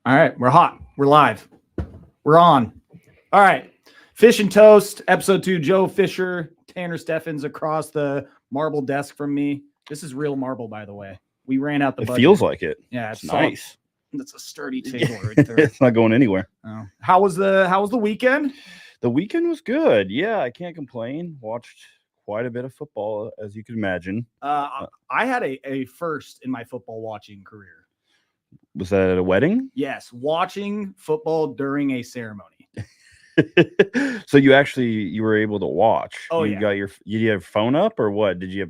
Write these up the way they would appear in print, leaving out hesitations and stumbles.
All right, we're hot. We're live. We're on. All right. Fish and Toast, episode 2. Joe Fisher, Tanner Steffens across the marble desk from me. This is real marble, by the way. We ran out the budget. It feels like it. Yeah, it's nice. That's a sturdy table right there. It's not going anywhere. Oh. How was the weekend? The weekend was good. Yeah, I can't complain. Watched quite a bit of football, as you can imagine. I had a first in my football watching career. Was that at a wedding? Yes, watching football during a ceremony. So you were able to watch. Oh, you got you have your phone up or what? Did you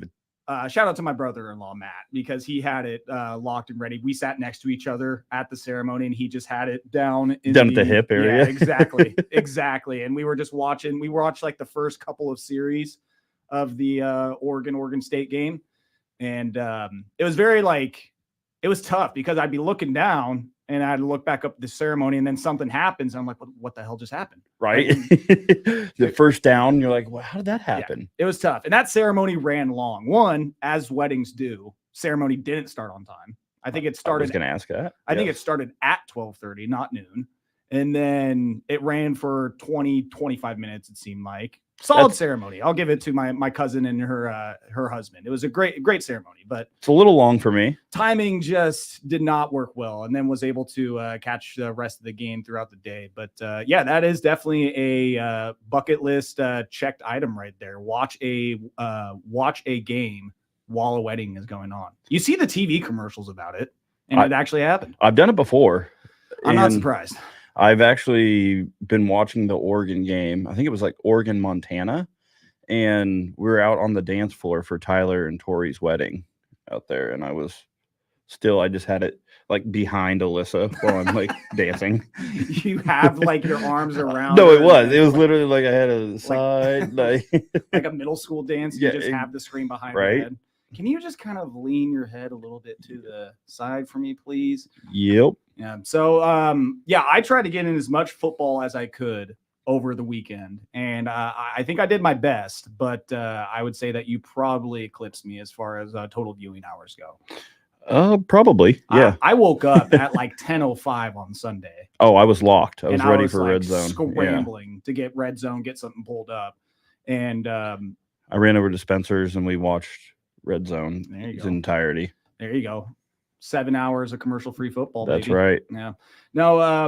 have shout out to my brother-in-law, Matt, because he had it locked and ready. We sat next to each other at the ceremony, and he just had it down at the hip area. Yeah, exactly. Exactly. And we were just watching. We watched like the first couple of series of the Oregon State game. And it was very it was tough because I'd be looking down and I'd look back up the ceremony and then something happens. And I'm like, what the hell just happened? Right. The first down, you're like, well, how did that happen? Yeah, it was tough. And that ceremony ran long. One, as weddings do, ceremony didn't start on time. I think it started. I was going to ask that. I think it started at 12:30, not noon. And then it ran for 25 minutes, it seemed like. Solid ceremony. I'll give it to my cousin and her husband. It was a great ceremony, but it's a little long for me. Timing just did not work well, and then was able to catch the rest of the game throughout the day. But yeah, that is definitely a bucket list checked item right there. Watch a game while a wedding is going on. You see the TV commercials about it, and it actually happened. I've done it before. I'm not surprised. I've actually been watching the Oregon game. I think it was like Oregon, Montana. And we were out on the dance floor for Tyler and Tori's wedding out there. And I just had it like behind Alyssa while I'm like dancing. You have like your arms around. No, it was literally like I had a side. like a middle school dance. You just have the screen behind your head. Can you just kind of lean your head a little bit to the side for me, please? Yep. Yeah. So, I tried to get in as much football as I could over the weekend, and I think I did my best. But I would say that you probably eclipsed me as far as total viewing hours go. Probably. Yeah. I woke up at like 10:05 on Sunday. Oh, I was locked. I was ready for Red Zone. Scrambling to get Red Zone, get something pulled up, and I ran over to Spencer's and we watched Red Zone in its entirety. There you go. 7 hours of commercial-free football. That's baby. right. Yeah. No, I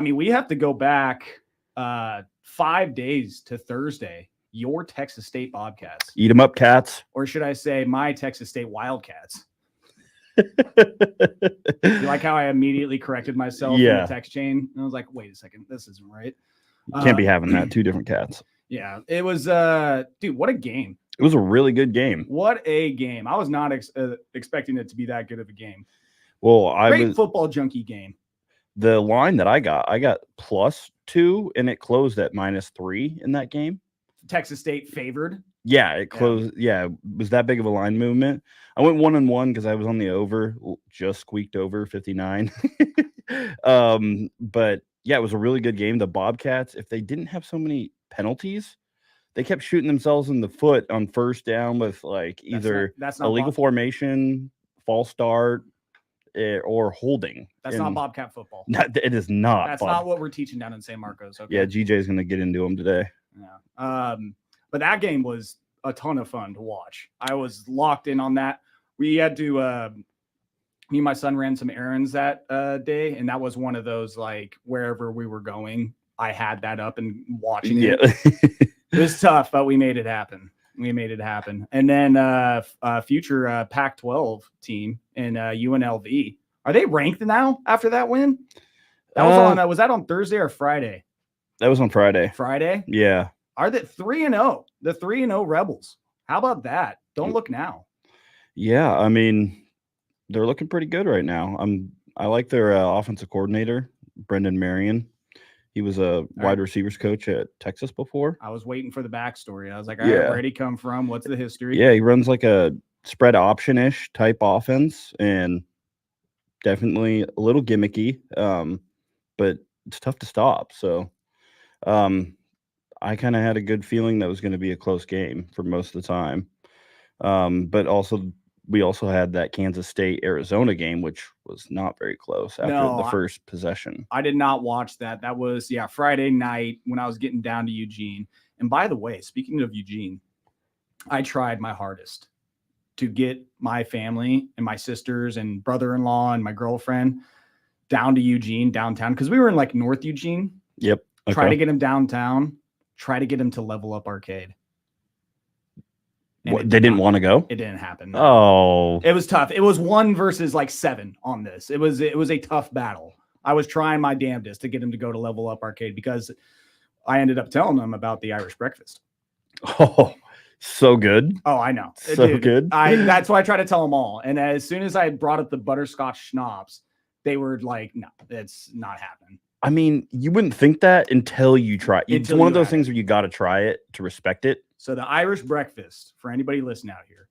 mean, we have to go back 5 days to Thursday. Your Texas State Bobcats. Eat 'em up, cats. Or should I say my Texas State Wildcats? You like how I immediately corrected myself in the text chain? And I was like, wait a second, this isn't right. You can't be having that. Two different cats. Yeah, it was, dude, what a game. It was a really good game. What a game. I was not expecting it to be that good of a game. Well, Great football junkie game. The line that I got +2, and it closed at -3 in that game. Texas State favored. Yeah, it closed. Yeah, it was that big of a line movement. I went 1-1 because I was on the over, just squeaked over 59. But yeah, it was a really good game. The Bobcats, if they didn't have so many penalties, they kept shooting themselves in the foot on first down with like either illegal formation, false start, or holding. That's not Bobcat football. It is not. That's not what we're teaching down in San Marcos. Okay. Yeah, GJ's going to get into them today. Yeah. But that game was a ton of fun to watch. I was locked in on that. We had to me and my son ran some errands that day, and that was one of those like wherever we were going, I had that up and watching it. It was tough, but we made it happen. And then future Pac-12 team in UNLV. Are they ranked now after that win? That was that on Thursday or Friday? That was on Friday. Friday? Yeah. Are they 3-0? The 3-0 Rebels. How about that? Don't look now. Yeah, I mean, they're looking pretty good right now. I like their offensive coordinator, Brendan Marion. He was a wide receivers coach at Texas before. I was waiting for the backstory. I was like, all right, where'd he come from? What's the history? Yeah, he runs like a spread option-ish type offense, and definitely a little gimmicky, but it's tough to stop. So I kind of had a good feeling that was going to be a close game for most of the time. But also we also had that Kansas State Arizona game, which was not very close after the first possession. I did not watch that. That was Friday night when I was getting down to Eugene. And by the way, speaking of Eugene, I tried my hardest to get my family and my sisters and brother-in-law and my girlfriend down to Eugene, downtown, because we were in like North Eugene. Yep. Okay. Try to get them downtown. Try to get them to Level Up Arcade. What, they didn't want to go? It didn't happen. No. Oh. It was tough. It was 1 versus like 7 on this. It was a tough battle. I was trying my damnedest to get them to go to Level Up Arcade because I ended up telling them about the Irish breakfast. Oh, so good. Oh, I know. So good. That's why I try to tell them all. And as soon as I brought up the butterscotch schnapps, they were like, no, it's not happening. I mean, you wouldn't think that until you try. It's one of those things where you got to try it to respect it. So the Irish breakfast, for anybody listening out here,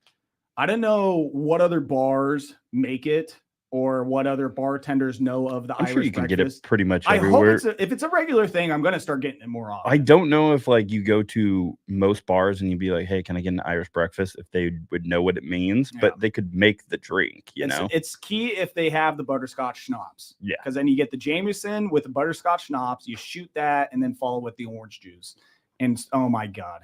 I don't know what other bars make it or what other bartenders know of the Irish breakfast. I'm sure you can get it pretty much everywhere. I hope if it's a regular thing, I'm going to start getting it more often. I don't know if like you go to most bars and you'd be like, hey, can I get an Irish breakfast? If they would know what it means, but they could make the drink, you know? It's key if they have the butterscotch schnapps. Yeah. Because then you get the Jameson with the butterscotch schnapps, you shoot that and then follow with the orange juice. And oh my God.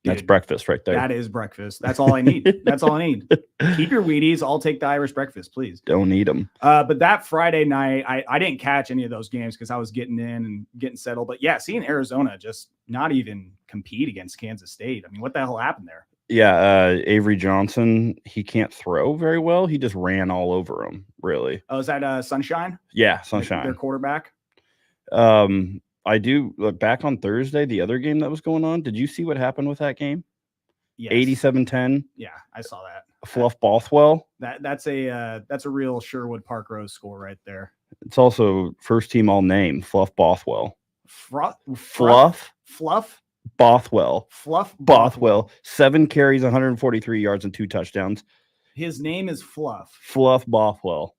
That's breakfast right there. That is breakfast. That's all I need. That's all I need. Keep your Wheaties. I'll take the Irish breakfast, please. Don't need them. But that Friday night, I didn't catch any of those games because I was getting in and getting settled. But yeah, seeing Arizona just not even compete against Kansas State. I mean, what the hell happened there? Yeah, Avery Johnson, he can't throw very well. He just ran all over him, really. Oh, is that Sunshine? Yeah, Sunshine. Their quarterback? I do look back on Thursday, the other game that was going on. Did you see what happened with that game? Yes. 87-10. Yeah, I saw that. Fluff Bothwell. That's a real Sherwood Park Rose score right there. It's also first team all name, Fluff Bothwell. Fluff Bothwell. Fluff Bothwell. 7 carries, 143 yards, and 2 touchdowns. His name is Fluff. Fluff Bothwell.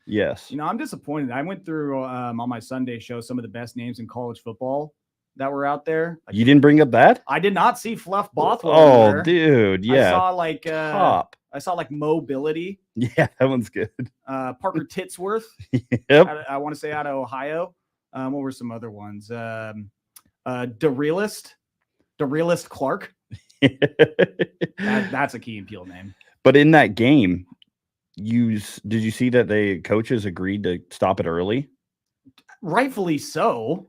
Yes. You know, I'm disappointed. I went through on my Sunday show some of the best names in college football that were out there. You didn't bring up that? I did not see Fluff Bothwell. Oh, dude, yeah. I saw like Mobility. Yeah, that one's good. Parker Titsworth. Yep. I want to say out of Ohio. What were some other ones? DeRealist Clark. That's a Key and Peele name. But in that game, did you see that the coaches agreed to stop it early? Rightfully so.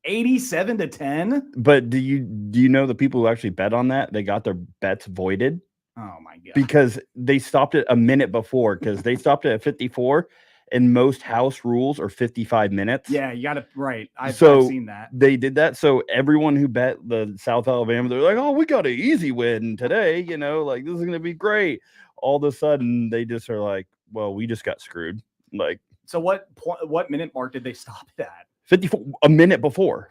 87-10. But do you know the people who actually bet on that? They got their bets voided. Oh my God. Because they stopped it a minute before, because they stopped it at 54, and most house rules are 55 minutes. Yeah, you got it right. I've seen that. They did that. So everyone who bet the South Alabama, they're like, oh, we got an easy win today. You know, like this is going to be great. All of a sudden, they just are like, well, we just got screwed. Like, so what minute mark did they stop it at? 54, a minute before.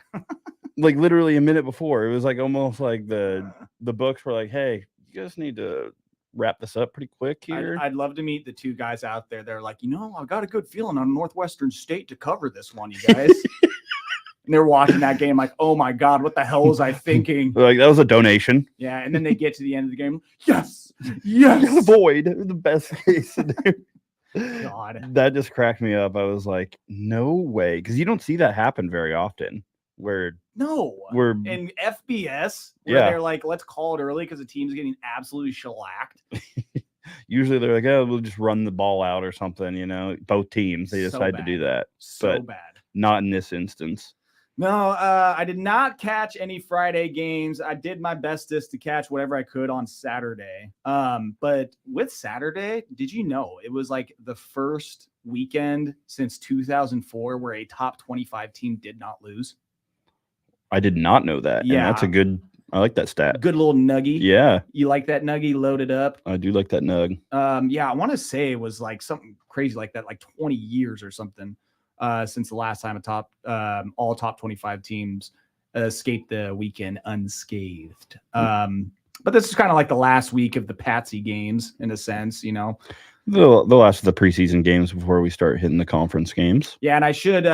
Like literally a minute before. It was like almost like the books were like, hey, you guys need to wrap this up pretty quick here. I'd love to meet the two guys out there. They're like, I got a good feeling on Northwestern State to cover this one, you guys. And they're watching that game like, oh my God, what the hell was I thinking? Like, that was a donation. Yeah, and then they get to the end of the game. Yes. Avoid the best case. God. That just cracked me up. I was like, no way. Because you don't see that happen very often. We're in FBS where they're like, let's call it early because the team's getting absolutely shellacked. Usually they're like, oh, we'll just run the ball out or something, you know. Both teams, they decide to do that. But bad. Not in this instance. No, I did not catch any Friday games. I did my bestest to catch whatever I could on Saturday. But with Saturday, did you know it was like the first weekend since 2004 where a top 25 team did not lose? I did not know that. Yeah. And I like that stat. Good little nuggie. Yeah. You like that nuggie loaded up? I do like that nug. Yeah, I want to say it was like something crazy like that, like 20 years or something. Since the last time all top 25 teams escaped the weekend unscathed. But this is kind of like the last week of the Patsy games in a sense, you know. The last of the preseason games before we start hitting the conference games. Yeah, and I should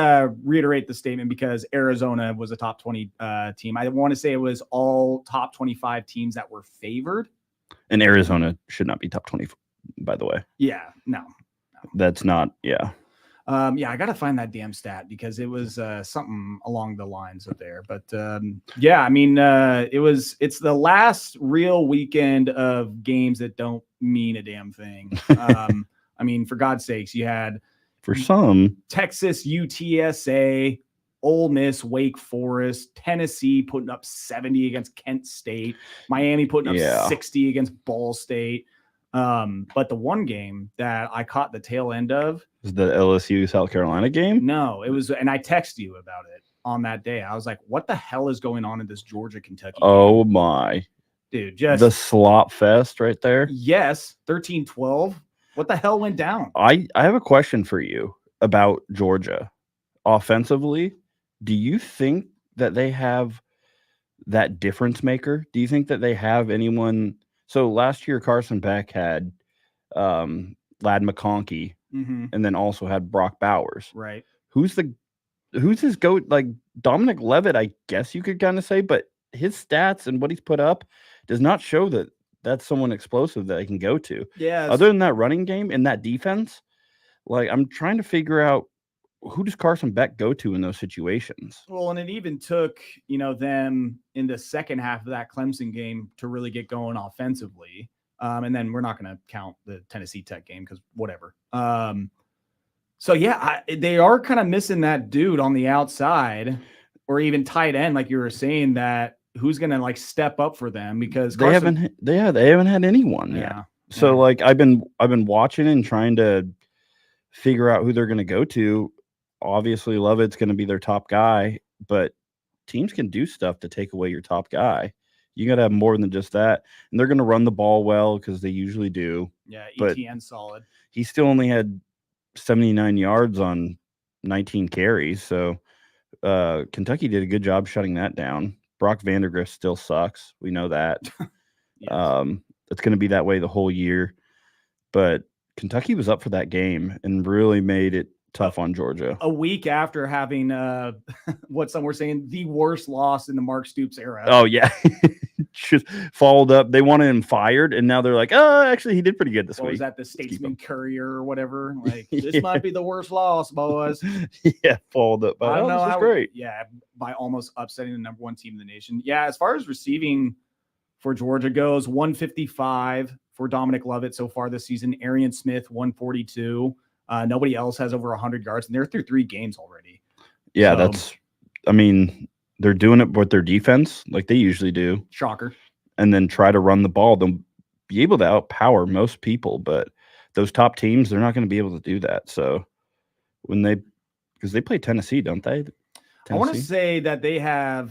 reiterate the statement because Arizona was a top 20 team. I want to say it was all top 25 teams that were favored. And Arizona should not be top 20. by the way. Yeah, no. That's not, yeah. Yeah, I gotta find that damn stat because it was something along the lines of there. But yeah, I mean, it's the last real weekend of games that don't mean a damn thing. I mean, for God's sakes, you had For some, Texas, UTSA, Ole Miss, Wake Forest, Tennessee putting up 70 against Kent State, Miami putting up 60 against Ball State. But the one game that I caught the tail end of is the LSU South Carolina game. No, it was, and I texted you about it on that day. I was like, "What the hell is going on in this Georgia Kentucky?" Oh game? my, dude, just the slop fest right there. Yes, 13-12. What the hell went down? I have a question for you about Georgia. Offensively, do you think that they have that difference maker? Do you think that they have anyone? So last year, Carson Beck had Lad McConkey, and then also had Brock Bowers. Right. Who's his goat? Like Dominic Levitt, I guess you could kind of say, but his stats and what he's put up does not show that that's someone explosive that I can go to. Yeah. Other than that running game and that defense, like I'm trying to figure out who does Carson Beck go to in those situations? Well, and it even took, them in the second half of that Clemson game to really get going offensively. And then we're not going to count the Tennessee Tech game because whatever. So yeah, they are kind of missing that dude on the outside or even tight end, like you were saying, that who's going to like step up for them because they haven't had anyone yet. So like I've been watching and trying to figure out who they're going to go to. Obviously, Lovett's going to be their top guy, but teams can do stuff to take away your top guy. You got to have more than just that. And they're going to run the ball well because they usually do. Yeah, ETN solid. He still only had 79 yards on 19 carries. So Kentucky did a good job shutting that down. Brock Vandegrift still sucks. We know that. Yes. It's going to be that way the whole year. But Kentucky was up for that game and really made it tough on Georgia. A week after having what some were saying the worst loss in the Mark Stoops era. Oh yeah. Just followed up. They wanted him fired, and now they're like, "Oh, actually, he did pretty good this week." Was that the Statesman Courier or whatever? Like, this might be the worst loss, boys. Yeah, followed up. I don't know. This is great. Yeah, by almost upsetting the number one team in the nation. Yeah, as far as receiving for Georgia goes, 155 for Dominic Lovett so far this season. Arian Smith, 142. Nobody else has over 100 yards, and they're through 3 games already. Yeah, they're doing it with their defense like they usually do. Shocker. And then try to run the ball. They'll be able to outpower most people, but those top teams, they're not going to be able to do that. So because they play Tennessee, don't they? I want to say that they have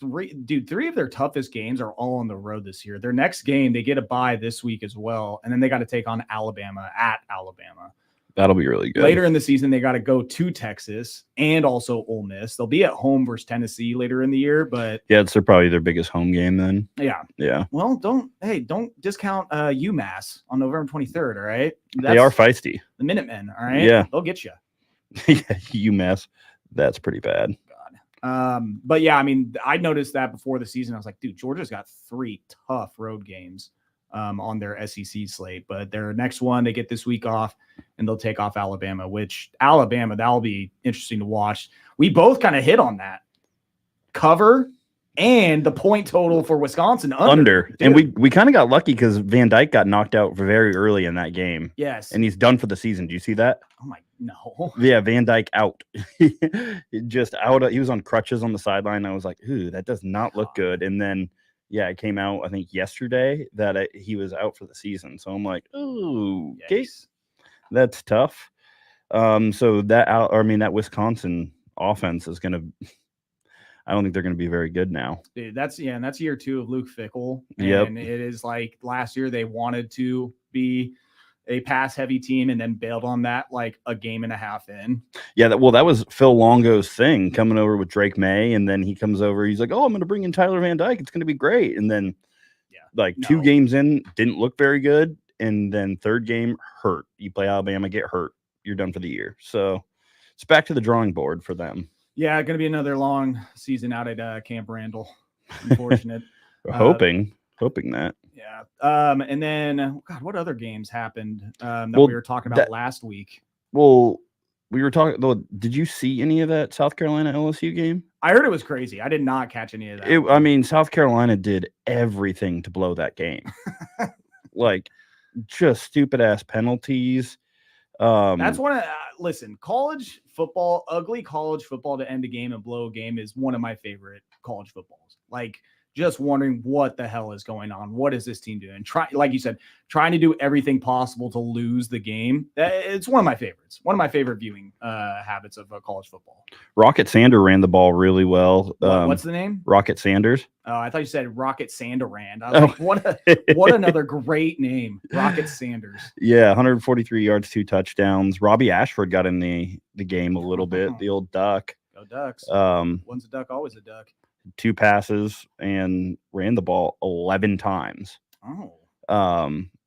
3 of their toughest games are all on the road this year. Their next game, they get a bye this week as well, and then they got to take on Alabama at Alabama. That'll be really good. Later in the season, they got to go to Texas and also Ole Miss. They'll be at home versus Tennessee later in the year, but yeah, it's probably their biggest home game then. Yeah. Well, don't discount UMass on November 23rd. All right, they are feisty. The Minutemen. All right, yeah, they'll get you. Yeah, UMass. That's pretty bad. But yeah, I mean, I noticed that before the season. I was like, dude, Georgia's got 3 tough road games on their SEC slate, but their next one they get this week off, and they'll take off Alabama. Which Alabama, that'll be interesting to watch. We both kind of hit on that cover and the point total for Wisconsin under. And we kind of got lucky because Van Dyke got knocked out very early in that game. Yes, and he's done for the season. Do you see that? Oh my no. Yeah, Van Dyke out. Just out. He was on crutches on the sideline. I was like, ooh, that does not look good. And then yeah, it came out I think yesterday that he was out for the season. So I'm like, ooh, case. That's tough. So that Wisconsin offense is going to. I don't think they're going to be very good now. Dude, that's year 2 of Luke Fickell. Yep. And it is like last year they wanted to be a pass heavy team and then bailed on that like a game and a half in. Yeah, that was Phil Longo's thing, coming over with Drake May, and then he comes over, he's like, "Oh, I'm going to bring in Tyler Van Dyke. It's going to be great." And then 2 games in, didn't look very good, and then 3rd game hurt. You play Alabama, get hurt, you're done for the year. So it's back to the drawing board for them. Yeah, going to be another long season out at Camp Randall. Unfortunate. Hoping. hoping that. Yeah. And then, God, what other games happened that Well, we were talking about last week? Well, we were talking. Did you see any of that South Carolina LSU game? I heard it was crazy. I did not catch any of that. I mean, South Carolina did everything to blow that game. Like, just stupid ass penalties. That's one of listen, college football, ugly college football to end a game and blow a game is one of my favorite college footballs. Like, just wondering what the hell is going on. What is this team doing? Like you said, trying to do everything possible to lose the game. It's one of my favorites. One of my favorite viewing habits of college football. Rocket Sander ran the ball really well. What's the name? Rocket Sanders. Oh, I thought you said Rocket Sanderand. I was like, what another great name. Rocket Sanders. Yeah, 143 yards, 2 touchdowns. Robbie Ashford got in the game a little bit. The old Duck. Go Ducks. One's a duck, always a duck. 2 passes and ran the ball 11 times. Oh.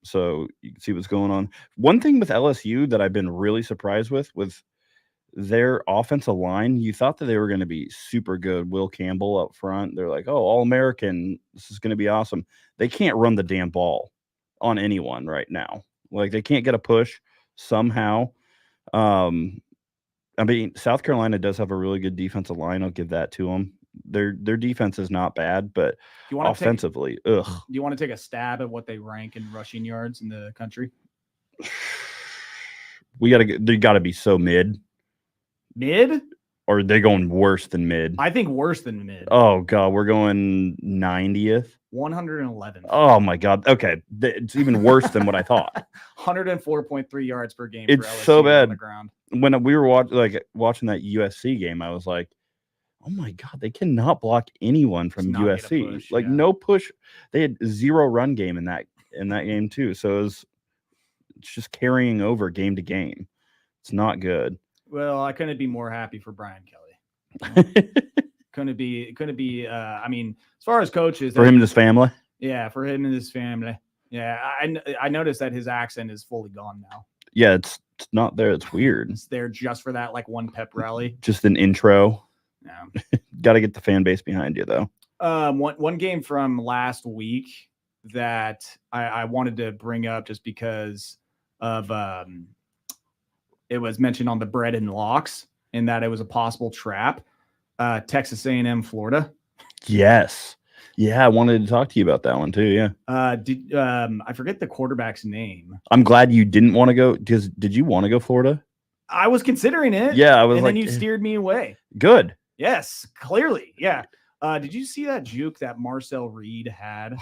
So you can see what's going on. One thing with LSU that I've been really surprised with their offensive line, you thought that they were going to be super good. Will Campbell up front. They're like, oh, All-American. This is going to be awesome. They can't run the damn ball on anyone right now. Like, they can't get a push somehow. I mean, South Carolina does have a really good defensive line. I'll give that to them. Their defense is not bad, but offensively, ugh. Do you want to take a stab at what they rank in rushing yards in the country? They got to be so mid. Mid? Or are they going worse than mid? I think worse than mid. Oh, God. We're going 90th. 111th. Oh, my God. Okay. It's even worse than what I thought. 104.3 yards per game. It's for LSU so bad. On the ground. When we were watching that USC game, I was like, oh, my God. They cannot block anyone from USC. Push, like, no push. They had 0 run game in that game, too. So it's just carrying over game to game. It's not good. Well, I couldn't be more happy for Brian Kelly. couldn't be. I mean, as far as coaches, for him and his family. Yeah, for him and his family. Yeah, I noticed that his accent is fully gone now. Yeah, it's not there. It's weird. It's there just for that one pep rally. Just an intro. Yeah. Got to get the fan base behind you, though. One game from last week that I wanted to bring up just because of it was mentioned on the Bread and Locks and that it was a possible trap. Texas A&M, Florida. Yes. Yeah, I wanted to talk to you about that one too. Yeah. I forget the quarterback's name. I'm glad you didn't want to go because did you want to go Florida? I was considering it. Yeah, I was and then you steered me away. Good. Yes, clearly. Yeah. Did you see that juke that Marcel Reed had?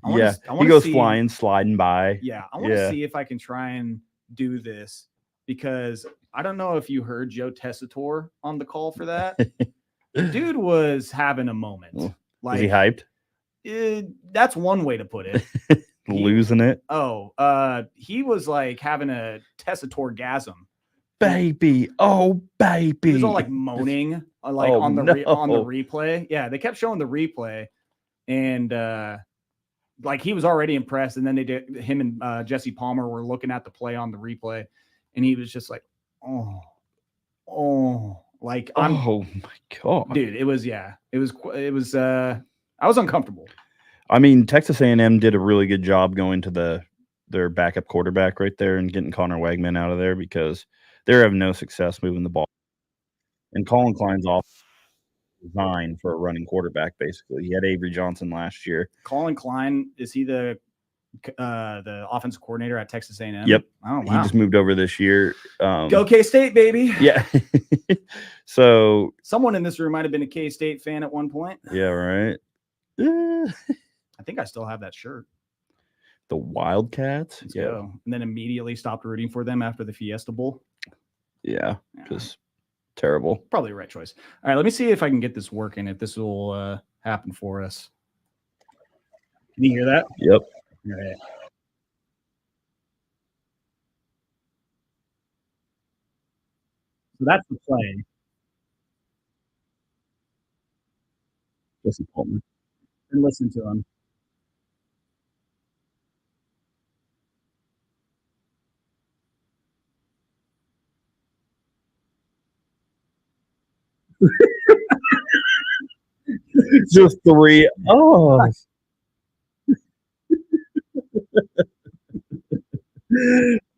Yeah. He goes flying, sliding by. Yeah. I want to see if I can try and do this because I don't know if you heard Joe Tessitore on the call for that. Dude was having a moment. Was he hyped? That's one way to put it. Losing it. He was like having a Tessitore-gasm. Baby, oh baby. He was all like moaning, on the replay. Yeah, they kept showing the replay, and he was already impressed. And then they did. Him and Jesse Palmer were looking at the play on the replay, and he was just like, oh my god, dude. It was I was uncomfortable. I mean, Texas A&M did a really good job going to their backup quarterback right there and getting Connor Wegman out of there because they're having no success moving the ball. And Colin Klein's off designed for a running quarterback, basically. He had Avery Johnson last year. Colin Klein, is he the offensive coordinator at Texas A&M? Yep. Oh, wow. He just moved over this year. Go K-State, baby. Yeah. So someone in this room might have been a K-State fan at one point. Yeah, right. I think I still have that shirt. The Wildcats? Let's go. And then immediately stopped rooting for them after the Fiesta Bowl. Yeah, just terrible. Probably the right choice. All right, let me see if I can get this working, if this will happen for us. Can you hear that? Yep. All right. So that's the play. Jesse Palmer. And listen to him. Just 3. Oh,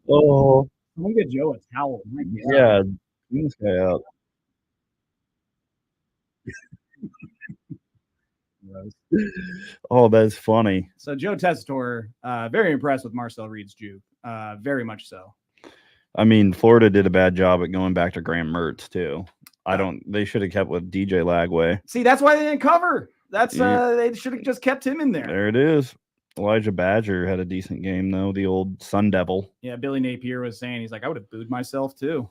Oh, I'm gonna get Joe a towel. My God. yeah. Clean this guy out. Oh, that's funny. So Joe Tessitore, very impressed with Marcel Reed's juke. Very much so. I mean, Florida did a bad job at going back to Graham Mertz too. They should have kept with DJ Lagway. See, that's why they didn't cover. That's Yeah. they should have just kept him in there. There it is. Elijah Badger had a decent game though, the old Sun Devil. Yeah, Billy Napier was saying he's like, I would have booed myself too.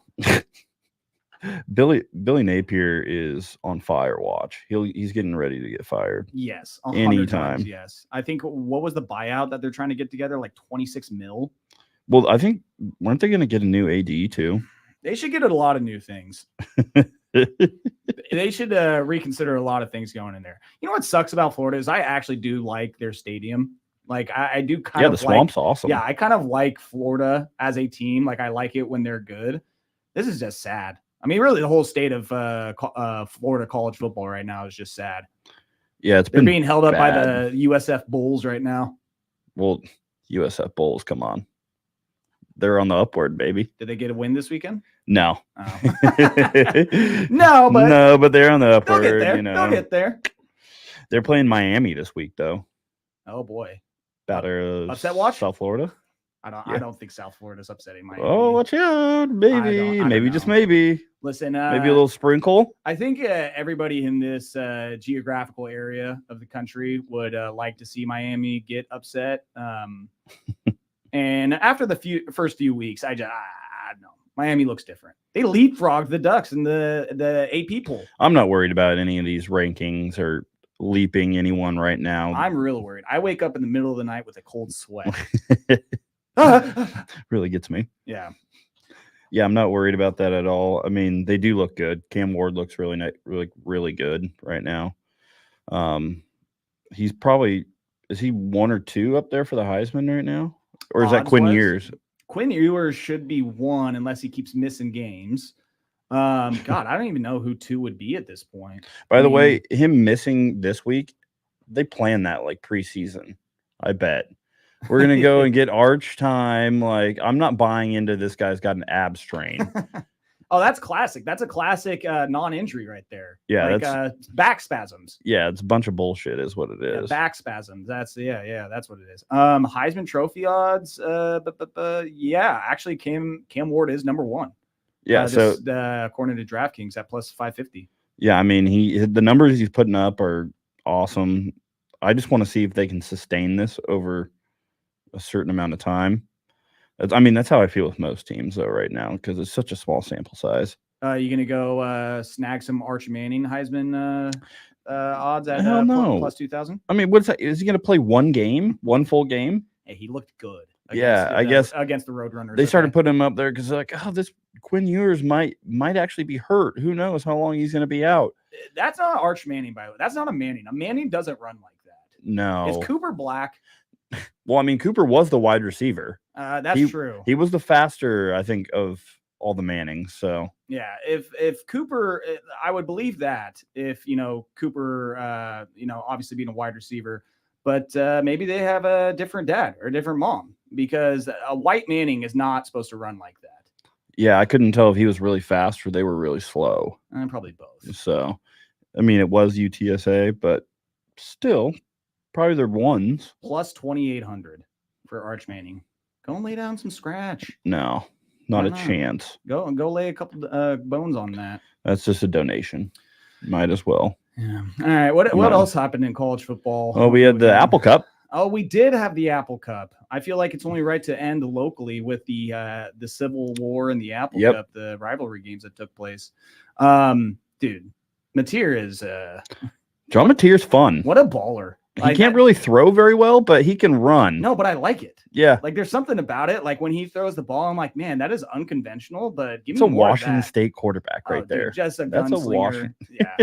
Billy Napier is on fire watch. He's getting ready to get fired. Yes, anytime. times, yes. I think what was the buyout that they're trying to get together? Like 26 mil. Well, I think weren't they going to get a new AD too? They should get a lot of new things. They should reconsider a lot of things going in there. You know what sucks about Florida is I actually do like their stadium. Like I do kind of the swamp's awesome. Yeah, I kind of like Florida as a team. Like I like it when they're good. This is just sad. I mean, really, the whole state of Florida college football right now is just sad. Yeah, they're being held up by the USF Bulls right now. Well, USF Bulls, come on. They're on the upward, baby. Did they get a win this weekend? No. Oh. No, but they're on the upward. They'll get there. You know. They'll get there. They're playing Miami this week, though. Oh boy. Upset watch? South Florida. I don't think South Florida's upsetting Miami. Oh, watch out, maybe. Maybe just maybe. Listen, maybe a little sprinkle. I think everybody in this geographical area of the country would like to see Miami get upset. And after the first few weeks, I don't know. Miami looks different. They leapfrogged the Ducks in the AP poll. I'm not worried about any of these rankings or leaping anyone right now. I'm real worried. I wake up in the middle of the night with a cold sweat. Really gets me. Yeah. Yeah, I'm not worried about that at all. I mean, they do look good. Cam Ward looks really good right now. He's probably is he 1 or 2 up there for the Heisman right now? Or is that Quinn Ewers? Quinn Ewers should be 1 unless he keeps missing games. God, I don't even know who 2 would be at this point. By the way, him missing this week, they planned that like preseason. I bet. We're going to go and get arch time. Like, I'm not buying into this guy's got an ab strain. Oh, that's classic. That's a classic non-injury right there. Yeah, like back spasms. Yeah, it's a bunch of bullshit is what it is. Yeah, back spasms. That's that's what it is. Heisman Trophy odds. Yeah, actually, Cam Ward is number 1. Yeah, so according to DraftKings at plus 550. Yeah, I mean, the numbers he's putting up are awesome. I just want to see if they can sustain this over a certain amount of time. I mean, that's how I feel with most teams, though, right now, because it's such a small sample size. You gonna go snag some Arch Manning Heisman odds at plus 2,000? I mean, what's that? Is he gonna play one full game? Hey, he looked good. I guess against the Roadrunners, they started putting him up there because they're like, oh, this Quinn Ewers might actually be hurt. Who knows how long he's gonna be out? That's not Arch Manning, by the way. That's not a Manning. A Manning doesn't run like that. No. Is Cooper Black? Well, I mean, Cooper was the wide receiver. That's true. He was the faster, I think, of all the Mannings. So yeah, if Cooper, I would believe that if Cooper, obviously being a wide receiver, but maybe they have a different dad or a different mom because a white Manning is not supposed to run like that. Yeah, I couldn't tell if he was really fast or they were really slow. Probably both. So, I mean, it was UTSA, but still, probably their ones. Plus 2,800 for Arch Manning. Go and lay down some scratch. No, not a chance. Go lay a couple bones on that. That's just a donation. Might as well. Yeah. All right. What else happened in college football? Oh, we had the Apple Cup. Oh, we did have the Apple Cup. I feel like it's only right to end locally with the Civil War and the Apple Cup, the rivalry games that took place. Dude, Mateer is John Mateer's fun. What a baller. He can't really throw very well, but he can run. No, but I like it. Yeah. Like there's something about it. Like when he throws the ball, I'm like, man, that is unconventional, but give me more. It's a more Washington State quarterback right there. Dude, just a That's gunslinger. A Washington. Yeah.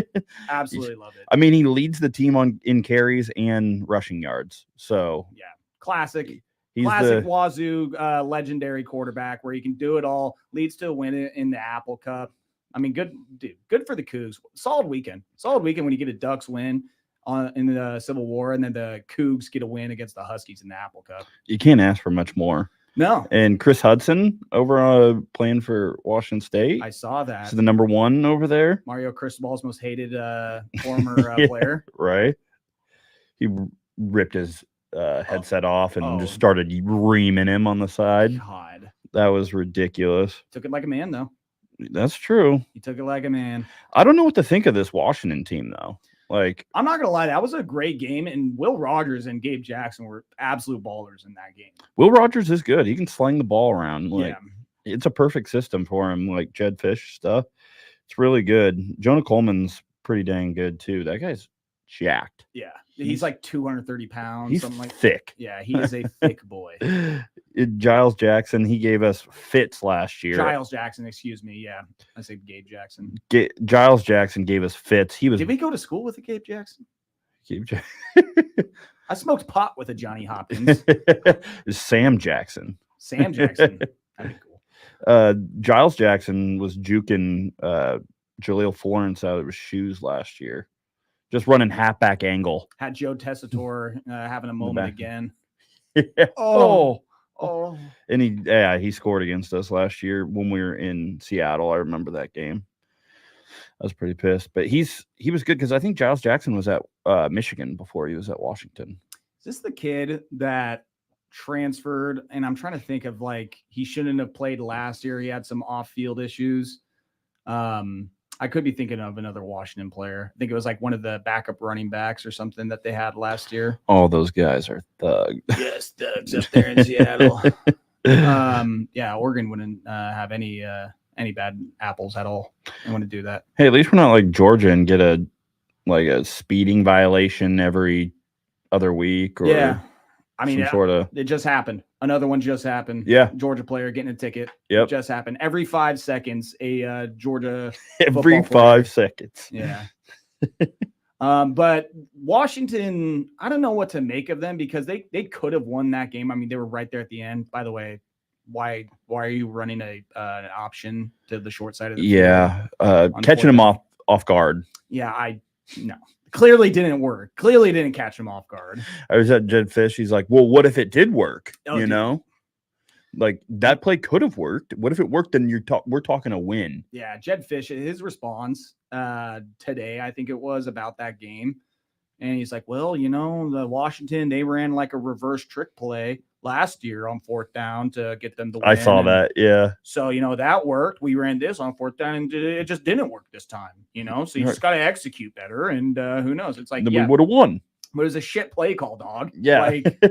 Absolutely love it. I mean, he leads the team in carries and rushing yards. So yeah. Classic. He's Classic Wazoo legendary quarterback where he can do it all, leads to a win in the Apple Cup. I mean, good for the Cougs. Solid weekend when you get a Ducks win in the Civil War, and then the Cougs get a win against the Huskies in the Apple Cup. You can't ask for much more. No, And Chris Hudson over playing for Washington State. I saw that. He's the number 1 over there. Mario Cristobal's most hated former Yeah, player. Right. He ripped his headset off and just Oh. started reaming him on the side. God, That was ridiculous. took it like a man, though. That's true. He took it like a man. I don't know what to think of this Washington team, though. Like, I'm not gonna lie, that was a great game, and Will Rogers and Gabe Jackson were absolute ballers in that game. Will Rogers is good. He can sling the ball around. Like, Yeah, it's a perfect system for him, like Jed Fisch stuff. It's really good. Jonah Coleman's pretty dang good, too. That guy's jacked. yeah. He's like 230 pounds. He's something like thick. Yeah, he is a thick boy. Giles Jackson, he gave us fits last year. Giles Jackson, excuse me. Yeah, I say Gabe Jackson. Giles Jackson gave us fits. He was. Did we go to school with a Gabe Jackson? Gabe I smoked pot with a Johnny Hopkins. Sam Jackson. Sam Jackson. That'd be cool. Giles Jackson was juking Jaleel Florence out of his shoes last year. Just running halfback angle. Had Joe Tessitore having a moment again. Yeah. Oh. And he scored against us last year when we were in Seattle. I remember that game. I was pretty pissed, but he was good because I think Giles Jackson was at Michigan before he was at Washington. Is this the kid that transferred? And I'm trying to think of, like, he shouldn't have played last year. He had some off-field issues. I could be thinking of another Washington player. I think it was like one of the backup running backs or something that they had last year. All those guys are thugs. Yes, thugs up there in Seattle. Yeah, Oregon wouldn't have any bad apples at all. I want to do that. Hey, at least we're not like Georgia and get a speeding violation every other week or I mean, sort of. It just happened. Another one just happened. Yeah. Georgia player getting a ticket. Yep. It just happened. Every 5 seconds, a Georgia every 5 seconds. Yeah. But Washington, I don't know what to make of them because they could have won that game. I mean, they were right there at the end. By the way, why are you running an option to the short side of the field? Yeah. Catching them off guard. Yeah, no. Clearly didn't work. Clearly didn't catch him off guard. I was at Jed Fisch. He's like, well, what if it did work? Oh, you dude. know? Like, that play could have worked. What if it worked? Then we're talking a win. Yeah, Jed Fisch, his response today, I think it was, about that game. And he's like, well, the Washington, they ran like a reverse trick play last year on 4th down to get them to win. I saw that, yeah. So, that worked. We ran this on 4th down, and it just didn't work this time, So you just got to execute better, and who knows? It's like, then we would have won. But it was a shit play call, dog. Yeah. Like,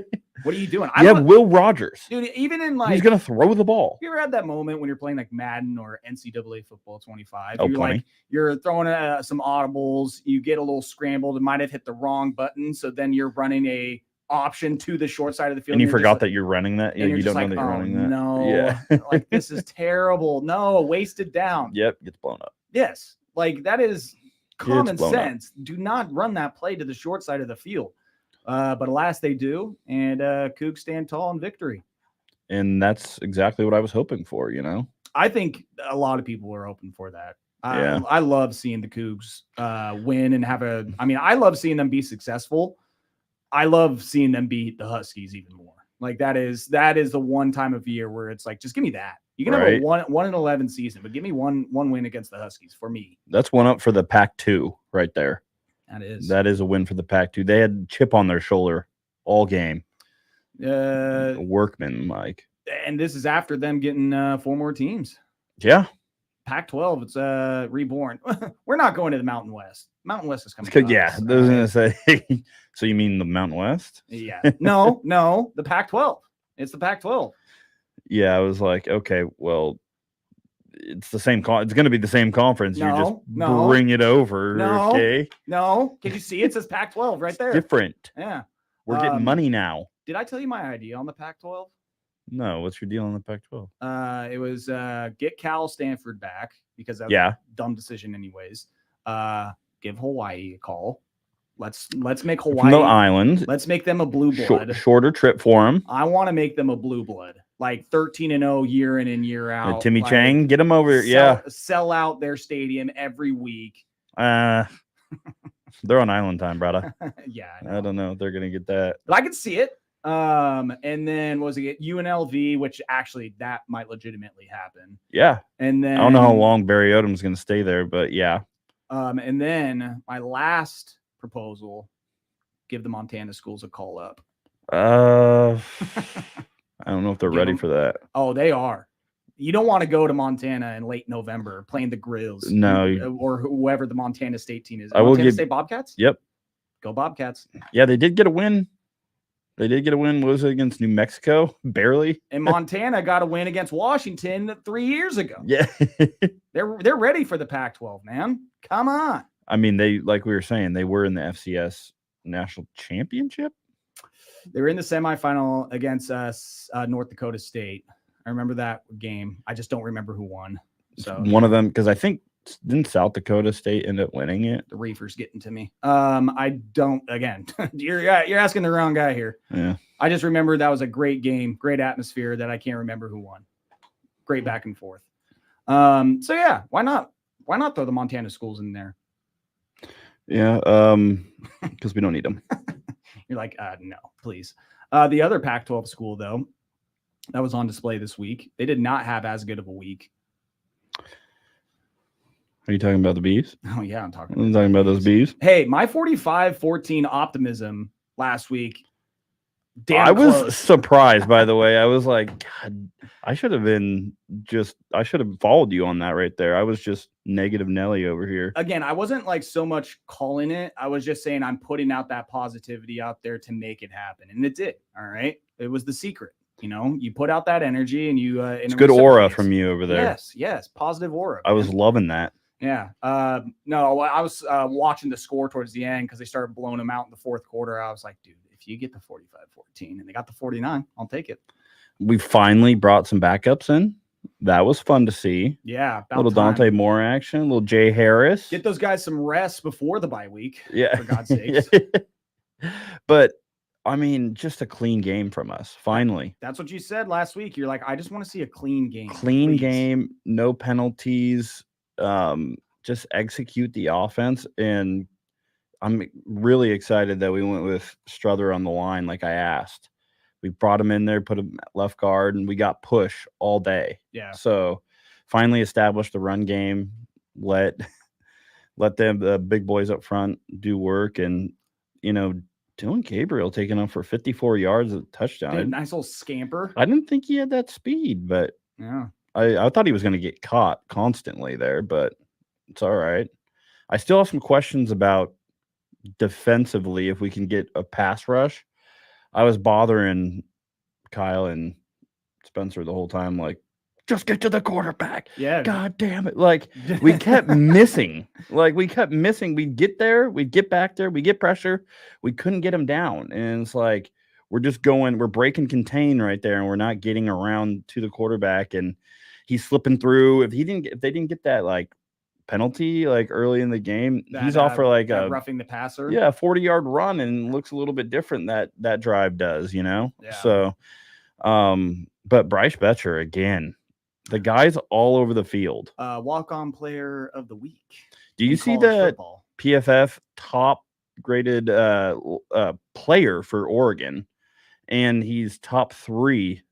what are you doing? Will Rogers. Dude, even in like... He's going to throw the ball. You ever had that moment when you're playing like Madden or NCAA Football 25? Oh, you're plenty. Like, you're throwing some audibles. You get a little scrambled. It might have hit the wrong button. So then you're running a option to the short side of the field. And you forgot that you're running that? Yeah, you don't know that you're running that. No. Yeah. Like, this is terrible. No, wasted down. Yep, gets blown up. Yes. Like, that is common sense. Up. Do not run that play to the short side of the field. But alas, they do, and Cougs stand tall in victory. And that's exactly what I was hoping for, I think a lot of people were hoping for that. Yeah. I love seeing the Cougs win and I love seeing them be successful. I love seeing them beat the Huskies even more. Like, that is the one time of year where it's like, just give me that. You can have a 1-11 season, but give me one win against the Huskies for me. That's one up for the Pac-2 right there. That is a win for the Pac-2. They had chip on their shoulder all game. Workman, Mike. And this is after them getting 4 more teams. Yeah. Pac-12, it's reborn. We're not going to the Mountain West. Mountain West is coming. Yeah, I was going to say. So you mean the Mountain West? Yeah. No, the Pac-12. It's the Pac-12. Yeah, I was like, okay, well, it's the same. It's going to be the same conference. You just bring it over. Okay. No. Can you see? It says Pac-12 right there. Different. Yeah. We're getting money now. Did I tell you my idea on the Pac-12? No. What's your deal on the Pac-12? It was get Cal Stanford back because that was a dumb decision anyways. Give Hawaii a call. Let's make Hawaii the island. Let's make them a blue blood. Shorter trip for them. I want to make them a blue blood. Like 13-0 year in and year out. Timmy Chang, get them over. Sell out their stadium every week. They're on island time, brother. Yeah. I don't know if they're gonna get that. But I could see it. And then was it UNLV, which actually that might legitimately happen. Yeah. And then I don't know how long Barry Odom's going to stay there, but yeah. And then my last proposal, give the Montana schools a call up. I don't know if they're ready for that. Oh, they are. You don't want to go to Montana in late November playing the Grills. No. Or whoever the Montana State team is. I will Montana State Bobcats? Yep. Go Bobcats. Yeah, they did get a win. What was it, against New Mexico? Barely. And Montana got a win against Washington 3 years ago. Yeah. They're ready for the Pac-12, man. Come on. I mean, they, like we were saying, they were in the FCS National Championship. They were in the semifinal against North Dakota State. I remember that game. I just don't remember who won. So one of them, because I think didn't South Dakota State end up winning it? The reefer's getting to me. I don't. Again, you're asking the wrong guy here. Yeah. I just remember that was a great game, great atmosphere that I can't remember who won. Great back and forth. So yeah, why not? Why not throw the Montana schools in there? Yeah, because we don't need them. You're like, no, please. The other Pac-12 school, though, that was on display this week, they did not have as good of a week. Are you talking about the Bees? Oh, yeah, I'm talking about those Bees. Hey, my 45-14 optimism last week. I was surprised, by the way. I was like, God, I should have followed you on that right there. I was just negative Nelly over here. Again, I wasn't like so much calling it. I was just saying I'm putting out that positivity out there to make it happen. And it did. All right. It was the secret. You know, you put out that energy and you it's good aura from you over there. Yes. Positive aura. I was loving that. Yeah. No, I was watching the score towards the end because they started blowing them out in the fourth quarter. I was like, dude, if you get the 45-14 and they got the 49, I'll take it. We finally brought some backups in. That was fun to see. Yeah. A little Dante Moore action, a little Jay Harris. Get those guys some rest before the bye week. Yeah. For God's sakes. But I mean, just a clean game from us. Finally. That's what you said last week. You're like, I just want to see a clean game. Clean game, no penalties. Just execute the offense. And I'm really excited that we went with Struther on the line like I asked. We brought him in there, put him at left guard, and we got push all day. Yeah. So finally established the run game. Let them, the big boys up front, do work. And, you know, Dylan Gabriel taking him for 54 yards of touchdown. Dude, nice little scamper. I didn't think he had that speed, but yeah, I thought he was going to get caught constantly there, but it's all right. I still have some questions about defensively if we can get a pass rush. I was bothering Kyle and Spencer the whole time, like, just get to the quarterback. Yeah. God damn it. Like, we kept missing. We'd get there. We'd get back there. We get pressure. We couldn't get him down. And it's like, we're breaking contain right there, and we're not getting around to the quarterback. And he's slipping through. If they didn't get that, like, penalty, like, early in the game, he's off for, like, a roughing the passer. Yeah, 40-yard run, and looks a little bit different that drive does, you know? Yeah. So, but Bryce Betcher, again, the guy's all over the field. Walk-on player of the week. Do you see that PFF top graded player for Oregon, and he's top 3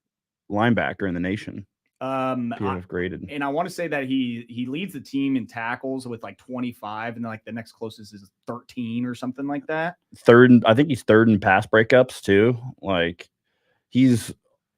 linebacker in the nation? PFF graded. And I want to say that he leads the team in tackles with like 25, and then like the next closest is 13 or something like that. I think he's third in pass breakups too. Like,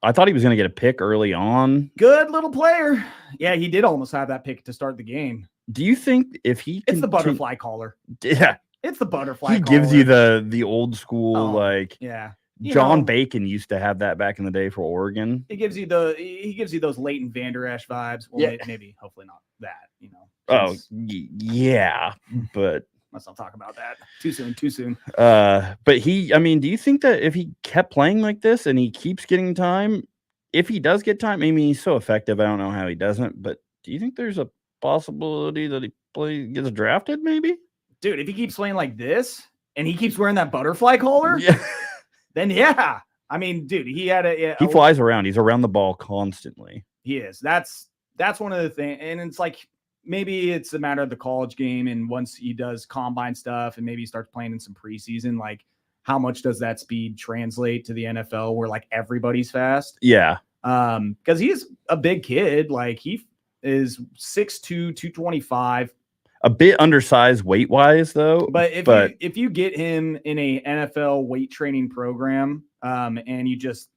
I thought he was going to get a pick early on. Good little player. Yeah, he did almost have that pick to start the game. Do you think if he It's the butterfly caller. Yeah. It's the butterfly he caller. Gives you the old school, like, yeah. John Bacon used to have that back in the day for Oregon. He gives you those Leighton Vander Esch vibes. Well, yeah. Maybe, hopefully not that, you know. Oh, yeah, but let's not talk about that. Too soon. But do you think that if he kept playing like this and he keeps getting time, if he does get time, I mean, he's so effective, I don't know how he doesn't, but do you think there's a possibility that he gets drafted maybe? Dude, if he keeps playing like this and he keeps wearing that butterfly collar, yeah. Then yeah. I mean, dude, he flies around. He's around the ball constantly. He is. That's one of the things. And it's like, maybe it's a matter of the college game. And once he does combine stuff and maybe he starts playing in some preseason, like how much does that speed translate to the NFL where like everybody's fast? Yeah. Because he's a big kid. Like he is 6'2", 225. A bit undersized weight wise though. But if you get him in a NFL weight training program, and you just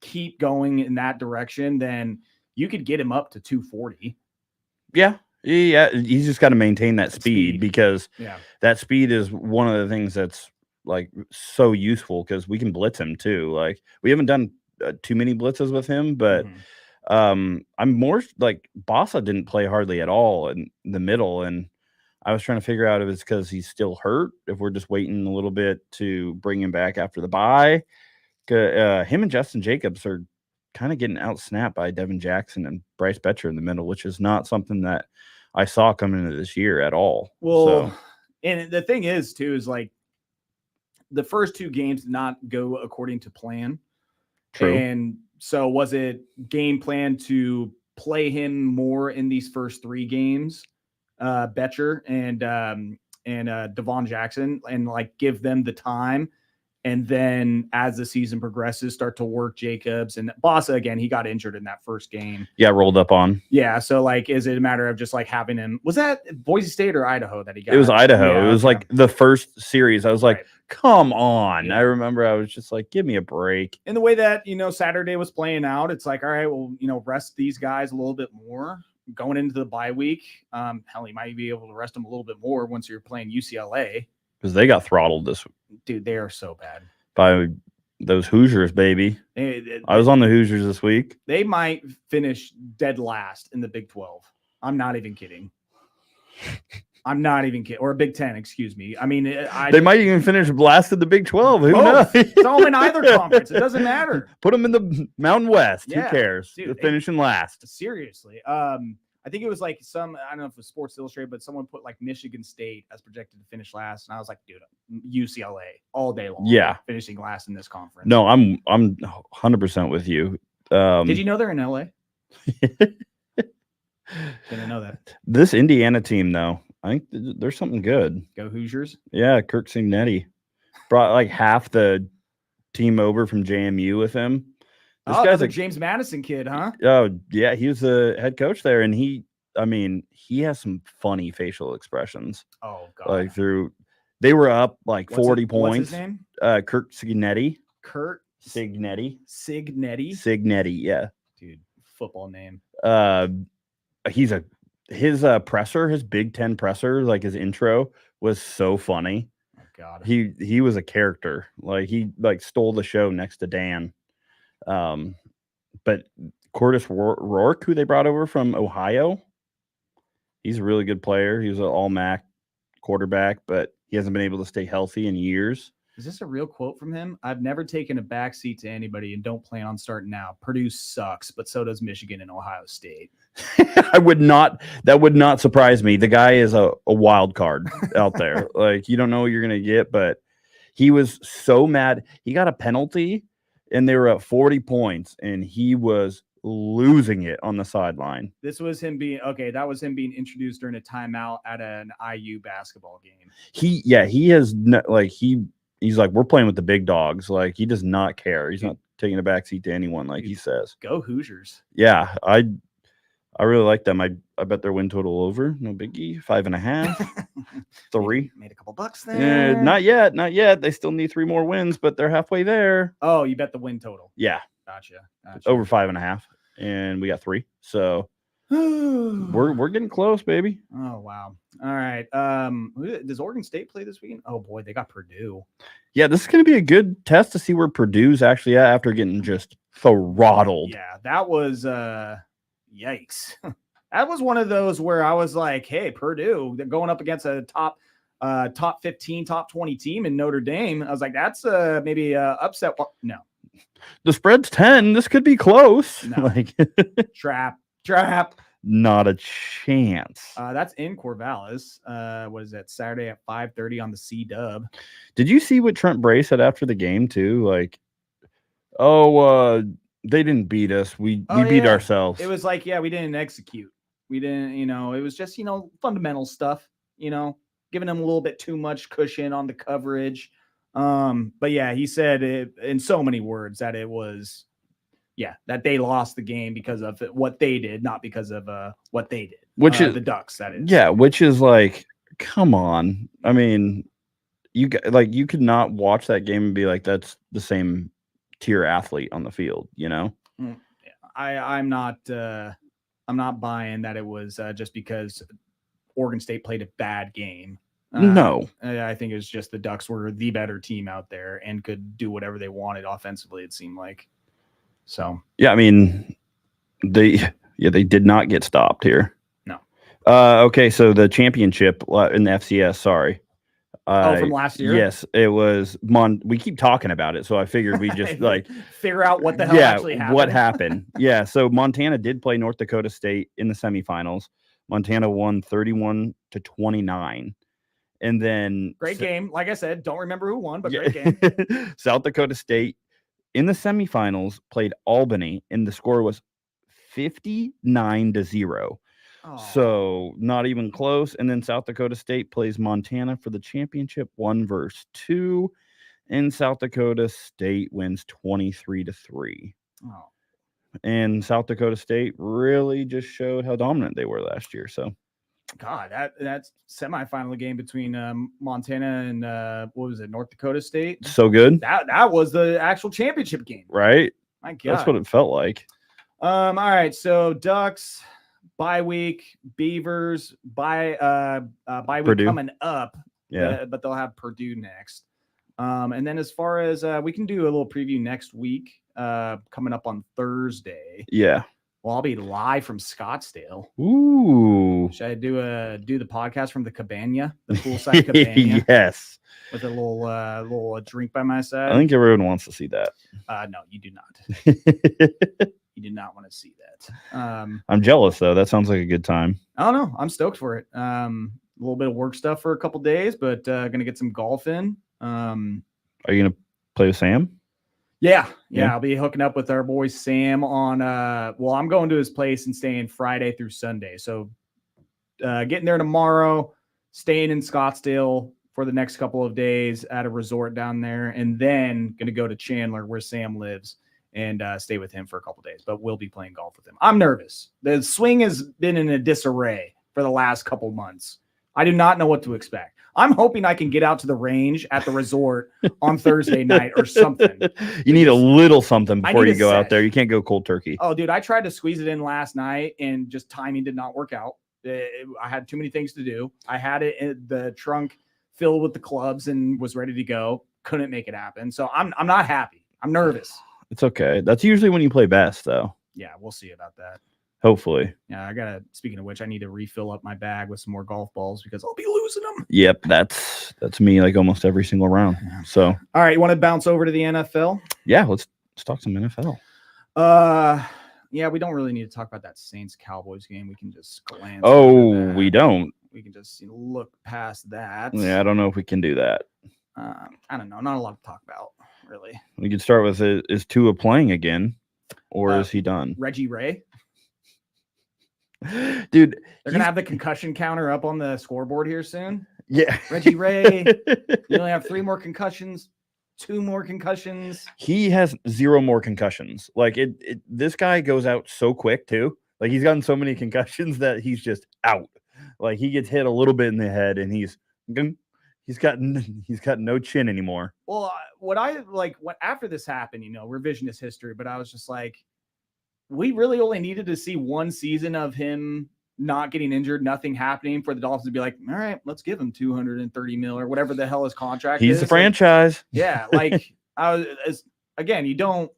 keep going in that direction, then you could get him up to 240. Yeah. Yeah. He's just got to maintain that speed because that speed is one of the things that's like so useful because we can blitz him too. Like we haven't done too many blitzes with him, but I'm more like Bossa didn't play hardly at all in the middle. And I was trying to figure out if it's because he's still hurt, if we're just waiting a little bit to bring him back after the bye. Him and Justin Jacobs are kind of getting out-snapped by Devin Jackson and Bryce Betcher in the middle, which is not something that I saw coming into this year at all. Well, and the thing is, too, is like the first 2 games did not go according to plan. True. And so was it game plan to play him more in these first 3 games, Betcher and Devon Jackson, and like give them the time? And then as the season progresses, start to work Jacobs and Bossa again. He got injured in that first game. Yeah, rolled up on. Yeah. So like, is it a matter of just like having him? Was that Boise State or Idaho that he got? It was Idaho. Yeah, it was like the first series. I was like, come on. Yeah. I remember I was just like, give me a break. In the way that, Saturday was playing out, it's like, all right, well, rest these guys a little bit more going into the bye week. Hell, you might be able to rest them a little bit more once you're playing UCLA. Because they got throttled this week. Dude, they are so bad. By those Hoosiers, baby. I was on the Hoosiers this week. They might finish dead last in the Big 12. I'm not even kidding. Or Big 10, excuse me. I mean, they might even finish last in the Big 12. Who knows? Throw them in either conference. It doesn't matter. Put them in the Mountain West. Yeah, who cares? Dude, they're finishing last. Seriously. I think it was like I don't know if it was Sports Illustrated, but someone put like Michigan State as projected to finish last. And I was like, dude, UCLA all day long. Yeah. Finishing last in this conference. No, I'm 100% with you. Did you know they're in LA? Didn't know that. This Indiana team, though, I think there's something good. Go Hoosiers. Yeah. Kirk Cignetti brought like half the team over from JMU with him. This guy's a James Madison kid, huh? Oh, yeah. He was the head coach there. And he has some funny facial expressions. Oh, God. Like they were up like 40 points. What's his name? Kirk Cignetti. Kurt Cignetti. Cignetti, yeah. Dude, football name. His presser, his Big Ten presser, like his intro was so funny. Oh, God. He was a character. Like he like stole the show next to Dan. But Cordis Rourke, who they brought over from Ohio, he's a really good player. He was an all-MAC quarterback, but he hasn't been able to stay healthy in years. Is this a real quote from him? I've never taken a backseat to anybody and don't plan on starting now. Purdue sucks, but so does Michigan and Ohio State. That would not surprise me. The guy is a wild card out there. Like, you don't know what you're going to get, but he was so mad. He got a penalty and they were at 40 points and he was losing it on the sideline. This was him being that was him being introduced during a timeout at an IU basketball game. He's like, we're playing with the big dogs. Like, he does not care. He's not taking a backseat to anyone, like he says. Go Hoosiers. Yeah, I really like them. I bet their win total over. No biggie. 5.5. 3. Made a couple bucks there. Not yet. They still need 3 more wins, but they're halfway there. Oh, you bet the win total. Yeah. Gotcha. Over 5.5. And we got 3. So we're getting close, baby. Oh, wow. All right. Does Oregon State play this weekend? Oh boy, they got Purdue. Yeah, this is going to be a good test to see where Purdue's actually at after getting just throttled. Yeah, that was yikes. That was one of those where I was like, hey, Purdue, they're going up against a top 15, top 20 team in Notre Dame. I was like, that's maybe a upset. No. The spread's 10. This could be close. No. Trap. Not a chance. That's in Corvallis. What is that? Saturday at 5:30 on the C-Dub. Did you see what Trent Bray said after the game too? Like, they didn't beat us. We beat ourselves. It was like, we didn't execute. We didn't, it was just, fundamental stuff, giving them a little bit too much cushion on the coverage. But yeah, he said it in so many words that it was, that they lost the game because of what they did, not because of what they did. Which is the Ducks, that is. Yeah, which is like, come on. I mean, you could not watch that game and be like, that's the same tier athlete on the field, you know? Yeah, I'm not buying that it was just because Oregon State played a bad game. No. I think it was just the Ducks were the better team out there and could do whatever they wanted offensively, it seemed like. So yeah, I mean, they did not get stopped here. No. Okay, so the championship in the FCS, sorry. From last year? Yes, it was we keep talking about it, so I figured we just figure out what the hell actually happened. What happened. Yeah, so Montana did play North Dakota State in the semifinals. Montana won 31-29. And then great game. Like I said, don't remember who won, but great game. South Dakota State in the semifinals played Albany, and the score was 59-0. So not even close. And then South Dakota State plays Montana for the championship, 1-2, and South Dakota State wins 23-3. And South Dakota State really just showed how dominant they were last year. So God, that semifinal game between Montana and what was it, North Dakota State? So good. That was the actual championship game, right? My God, that's what it felt like. All right, so Ducks bye week, Beavers bye week Purdue coming up. Yeah, but they'll have Purdue next. And then as far as we can do a little preview next week, coming up on Thursday. Yeah. Well, I'll be live from Scottsdale. Ooh. Should I do the podcast from the cabana, the poolside cabana? Yes. With a little drink by my side. I think everyone wants to see that. No, you do not. You do not want to see that. I'm jealous though. That sounds like a good time. I don't know. I'm stoked for it. A little bit of work stuff for a couple days, but gonna get some golf in. Are you gonna play with Sam? Yeah. I'll be hooking up with our boy Sam on. I'm going to his place and staying Friday through Sunday. So getting there tomorrow, staying in Scottsdale for the next couple of days at a resort down there, and then going to go to Chandler where Sam lives and stay with him for a couple of days. But we'll be playing golf with him. I'm nervous. The swing has been in a disarray for the last couple months. I do not know what to expect. I'm hoping I can get out to the range at the resort on Thursday night or something. You need a little something before you go out there. You can't go cold turkey. Oh, dude, I tried to squeeze it in last night and just timing did not work out. I had too many things to do. I had it in the trunk filled with the clubs and was ready to go. Couldn't make it happen. So I'm not happy. I'm nervous. It's okay. That's usually when you play best, though. Yeah, we'll see about that. Hopefully. Yeah, speaking of which, I need to refill up my bag with some more golf balls because I'll be losing them. Yep, that's me like almost every single round. So all right, you want to bounce over to the NFL? Yeah, let's talk some NFL. Yeah, we don't really need to talk about that Saints-Cowboys game. We can just glance. Oh, we don't. We can just look past that. Yeah, I don't know if we can do that. I don't know. Not a lot to talk about, really. We could start with, is Tua playing again, or is he done? Reggie Ray? Dude, they're gonna have the concussion counter up on the scoreboard here soon. Yeah, Reggie Ray. You only have 3 more concussions, 2 more concussions. He has 0 more concussions. Like this guy goes out so quick too. Like he's gotten so many concussions that he's just out. Like he gets hit a little bit in the head and he's got no chin anymore. Well, what after this happened, revisionist history, but I was just like, we really only needed to see 1 season of him not getting injured, nothing happening for the Dolphins to be like, all right, let's give him $230 million or whatever the hell his contract is. He's the franchise. Yeah. You don't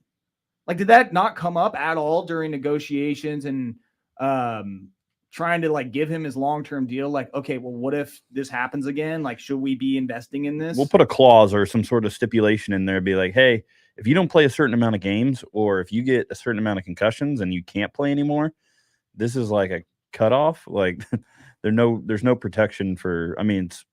did that not come up at all during negotiations and trying to give him his long-term deal? Like, okay, well, what if this happens again? Like, should we be investing in this? We'll put a clause or some sort of stipulation in there. Be like, hey, if you don't play a certain amount of games or if you get a certain amount of concussions and you can't play anymore, this is like a cutoff. Like there's no protection for, it's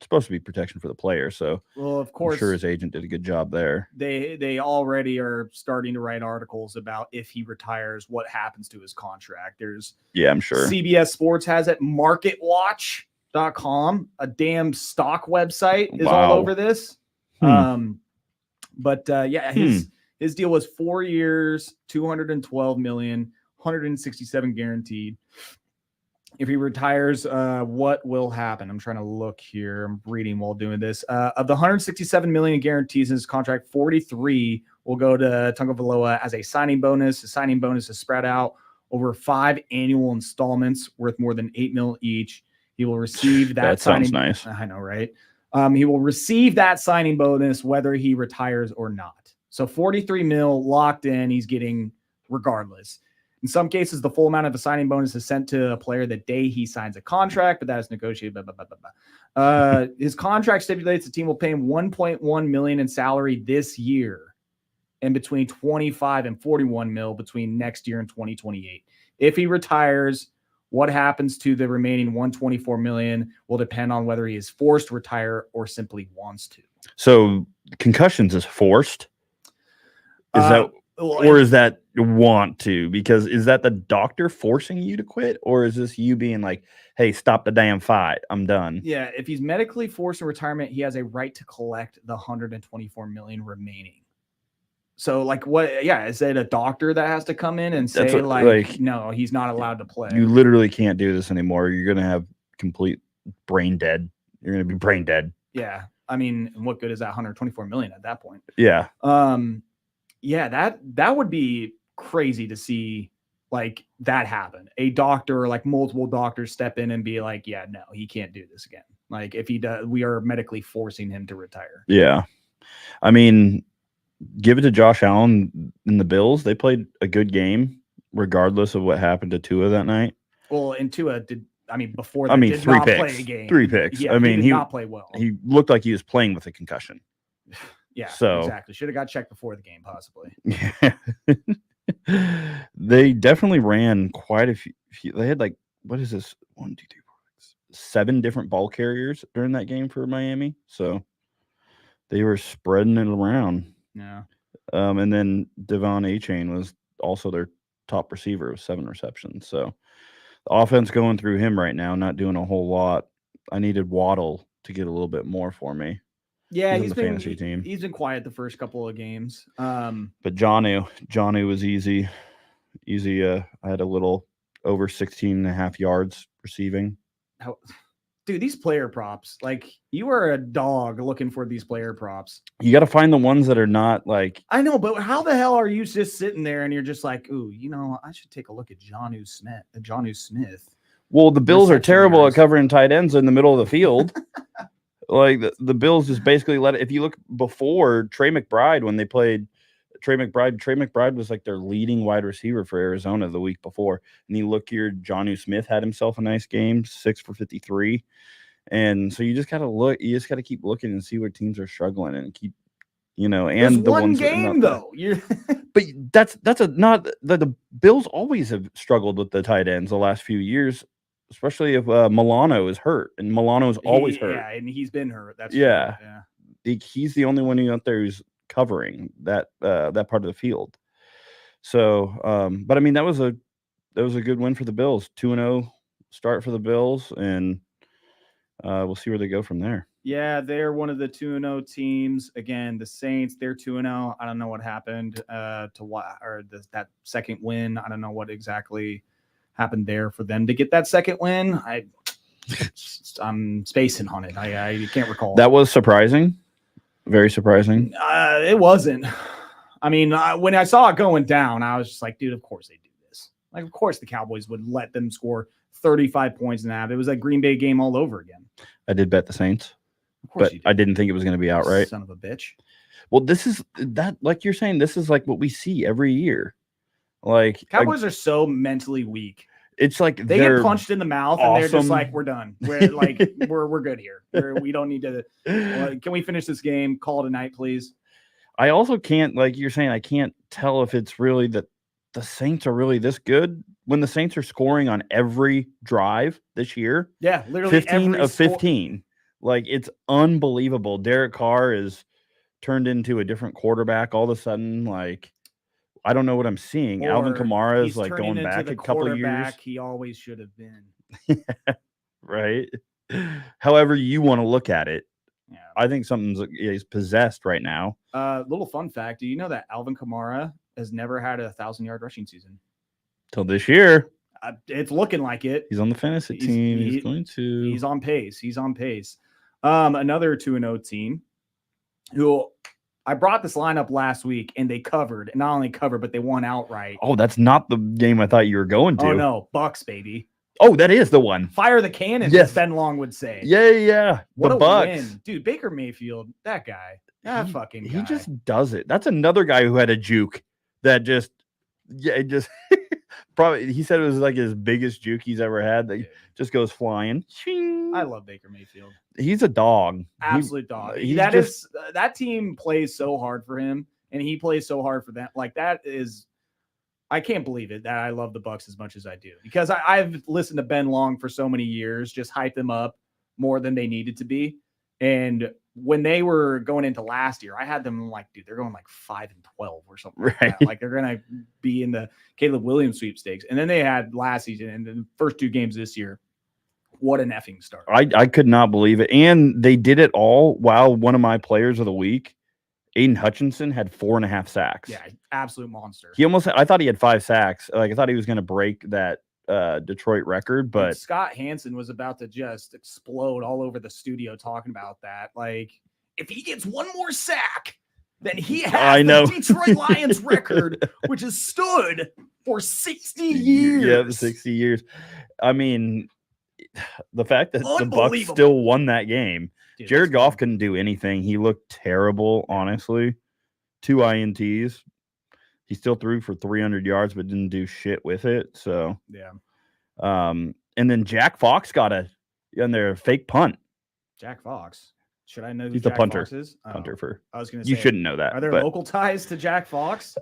supposed to be protection for the player. So, well, of course, I'm sure his agent did a good job there. They already are starting to write articles about if he retires, what happens to his contract. I'm sure CBS Sports has it. MarketWatch.com, a damn stock website, is all over this. But his deal was 4 years, 212 million, 167 guaranteed. If he retires, what will happen? I'm trying to look here. I'm reading while doing this. Of the 167 million guarantees in his contract, 43 will go to Tagovailoa as a signing bonus. The signing bonus is spread out over 5 annual installments worth more than $8 million each. He will receive that signing. Sounds nice. I know, right? He will receive that signing bonus whether he retires or not. So 43 mil locked in. He's getting regardless. In some cases, the full amount of the signing bonus is sent to a player the day he signs a contract, but that is negotiated. His contract stipulates the team will pay him $1.1 million in salary this year, and between 25 and 41 mil between next year and 2028. If he retires, what happens to the remaining 124 million will depend on whether he is forced to retire or simply wants to. So concussions is forced. Is that? Or is that want to? Because is that the doctor forcing you to quit? Or is this you being like, hey, stop the damn fight. I'm done. Yeah. If he's medically forced to retirement, he has a right to collect the 124 million remaining. So like what? Yeah. Is it a doctor that has to come in and say no, he's not allowed to play? You literally can't do this anymore. You're going to have complete brain dead. You're going to be brain dead. Yeah. I mean, what good is that 124 million at that point? Yeah. Yeah, that would be crazy to see like that happen. A doctor, like multiple doctors step in and be like, yeah, no, he can't do this again. Like if he does, we are medically forcing him to retire. Yeah. I mean, give it to Josh Allen and the Bills. They played a good game regardless of what happened to Tua that night. Well, and Tua did, before that, did 3 not picks. Play a game. 3 picks. Yeah, he did not play well. He looked like he was playing with a concussion. Yeah, so exactly. Should have got checked before the game, possibly. Yeah. They definitely ran quite a few. They had like, what is this? 1, 2, 3, 4, 6, 7 different ball carriers during that game for Miami. So they were spreading it around. Yeah. And then Devon Achane was also their top receiver with 7 receptions. So the offense going through him right now, not doing a whole lot. I needed Waddle to get a little bit more for me. Yeah, he's been quiet the first couple of games. But Jonnu was easy. I had a little over 16.5 yards receiving. Dude, these player props, like you are a dog looking for these player props. You got to find the ones that are not like. I know, but how the hell are you just sitting there and you're just like, ooh, I should take a look at Jonnu Smith. Well, the Bills are terrible at covering tight ends in the middle of the field. Like the Bills just basically let it. If you look before Trey McBride, when they played Trey McBride was like their leading wide receiver for Arizona the week before. And you look here, Jonnu Smith had himself a nice game, 6 for 53. And so you just got to look. You just got to keep looking and see where teams are struggling and keep, and there's the one ones game though. But that's not the Bills always have struggled with the tight ends the last few years. Especially if Milano is hurt, and Milano's always hurt. Yeah, and he's been hurt. That's yeah. True. Yeah. He's the only one out there who's covering that part of the field. So, but I mean, that was a good win for the Bills. 2-0 start for the Bills, and we'll see where they go from there. Yeah, they're one of the 2-0 teams. Again, the Saints, they're 2-0. I don't know what happened that second win. I don't know what exactly happened there for them to get that second win. I'm spacing on it. I can't recall. That was surprising. Very surprising. It wasn't. I mean, when I saw it going down, I was just like, dude, of course they do this. Like, of course the Cowboys would let them score 35 points in that. It was a Green Bay game all over again. I did bet the Saints, but I didn't think it was going to be outright. Son of a bitch. Well, this is that, like you're saying, this is like what we see every year. Like Cowboys are so mentally weak. It's like they get punched in the mouth and they're just like, we're done. We're like, we're good here. We don't need to. Can we finish this game? Call it a night, please. I also can't, like you're saying, I can't tell if it's really that the Saints are really this good when the Saints are scoring on every drive this year. Yeah, literally 15 of 15. Like, it's unbelievable. Derek Carr is turned into a different quarterback all of a sudden. Like, I don't know what I'm seeing. Alvin Kamara is like going back a couple of years. He always should have been. Right. However you want to look at it. I think he's possessed right now. Little fun fact: do you know that Alvin Kamara has never had a 1,000-yard rushing season Till this year? It's looking like it. He's on the fantasy team. He's going to. He's on pace. He's on pace. Another 2-0 team who I brought this lineup last week and they covered, and not only covered, but they won outright. Oh, that's not the game I thought you were going to. Oh no, Bucks, baby. Oh, that is the one. Fire the cannon, yes. as Ben Long would say. Yeah. What the a Bucks. win. Dude, Baker Mayfield, that guy. That fucking guy. He just does it. That's another guy who had a juke that just probably, he said it was like his biggest juke he's ever had that just goes flying. I love Baker Mayfield. He's a dog. Absolute dog. That team plays so hard for him, and he plays so hard for them. Like, that is, I can't believe it that I love the Bucks as much as I do, because I've listened to Ben Long for so many years, just hype them up more than they needed to be. And when they were going into last year, I had them like, dude, they're going like 5-12 or something. Right. Like that. Like, they're going to be in the Caleb Williams sweepstakes. And then they had last season and the first 2 games this year. What an effing start. I could not believe it. And they did it all while one of my players of the week, Aiden Hutchinson, had 4.5 sacks. Yeah, absolute monster. I thought he had 5 sacks. Like, I thought he was going to break that Detroit record, but and Scott Hansen was about to just explode all over the studio talking about that. Like, if he gets one more sack, then he has the Detroit Lions record, which has stood for 60 years. Yeah, 60 years. I mean, the fact that the Bucs still won that game. Dude, Jared Goff couldn't do anything. He looked terrible, honestly. 2 INTs. He still threw for 300 yards, but didn't do shit with it. So, yeah. And then Jack Fox got on their fake punt. Jack Fox. Should I know who He's Jack the punter. Fox is? Punter for. I was going to say. You shouldn't know that. Are there local ties to Jack Fox?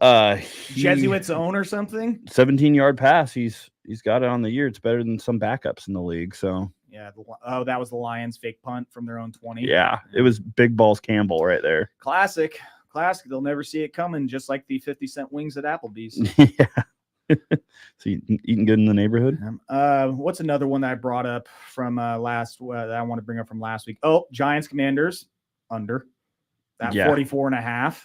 Jesuits own or something? 17-yard pass. He's got it on the year. It's better than some backups in the league. So. Yeah. That was the Lions' fake punt from their own 20. Yeah, it was Big Balls Campbell right there. Classic. They'll never see it coming, just like the 50-cent wings at Applebee's. Yeah. So eating good in the neighborhood? What's another one that I brought up from that I want to bring up from last week? Oh, Giants Commanders under that 44.5.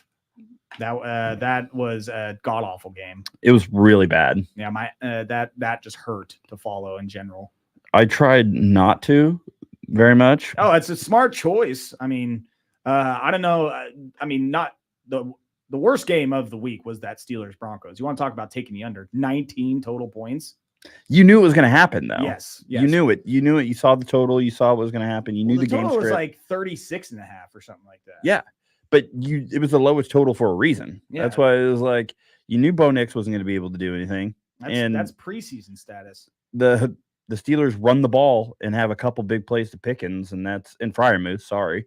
That was a god awful game. It was really bad. Yeah, that just hurt to follow in general. I tried not to very much. Oh, it's a smart choice. I mean, I don't know. I mean, not the worst game of the week was that Steelers Broncos. You want to talk about taking the under 19 total points? You knew it was going to happen, though. Yes. You knew it. You saw the total. You saw what was going to happen. You knew the game total was like 36.5 or something like that. Yeah, but it was the lowest total for a reason. Yeah. That's why it was like you knew Bo Nix wasn't going to be able to do anything. That's preseason status. The Steelers run the ball and have a couple big plays to Pickens, and that's in Freiermuth. Sorry.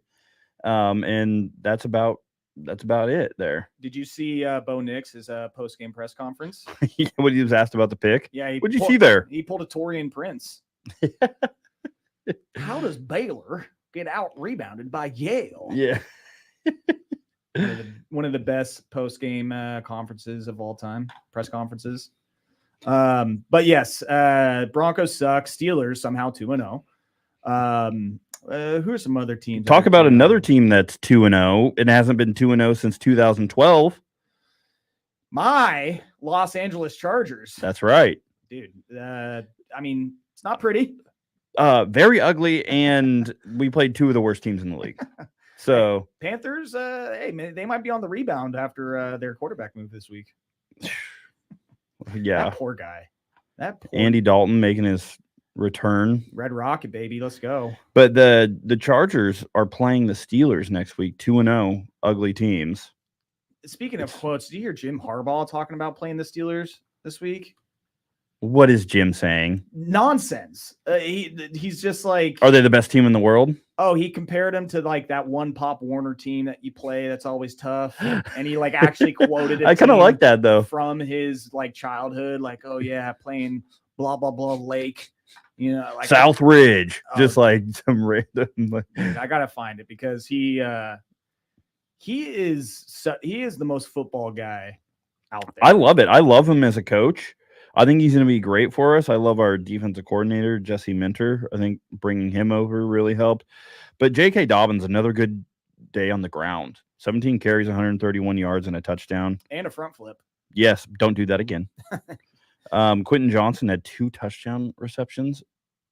And that's about it there. Did you see Bo Nix's post-game press conference? When he was asked about the pick? Yeah. What'd you see there? He pulled a Torian Prince. How does Baylor get out rebounded by Yale? Yeah. one of the best post-game conferences of all time, press conferences. But yes, Broncos suck. Steelers somehow 2-0. Who are some other teams? Talk about another team that's 2-0 and hasn't been 2-0 since 2012. My Los Angeles Chargers. That's right, dude. I mean, it's not pretty. Very ugly, and we played 2 of the worst teams in the league. So Panthers, hey, man, they might be on the rebound after their quarterback move this week. Yeah, that poor guy. Andy Dalton making his return. Red Rocket, baby. Let's go. But the Chargers are playing the Steelers next week, 2-0, ugly teams. Speaking of quotes, did you hear Jim Harbaugh talking about playing the Steelers this week? What is Jim saying? Nonsense. He's just like... Are they the best team in the world? Oh, he compared them to like that one Pop Warner team that you play that's always tough. And he like actually quoted it. I kind of like that though. From his like childhood, like, oh yeah, playing blah, blah, blah Lake. You know, like South Ridge, just like some random. Dude, I gotta find it because he is the most football guy out there. I love it. I love him as a coach. I think he's going to be great for us. I love our defensive coordinator, Jesse Minter. I think bringing him over really helped. But J.K. Dobbins, another good day on the ground. 17 carries, 131 yards, and a touchdown. And a front flip. Yes, don't do that again. Quentin Johnson had 2 touchdown receptions.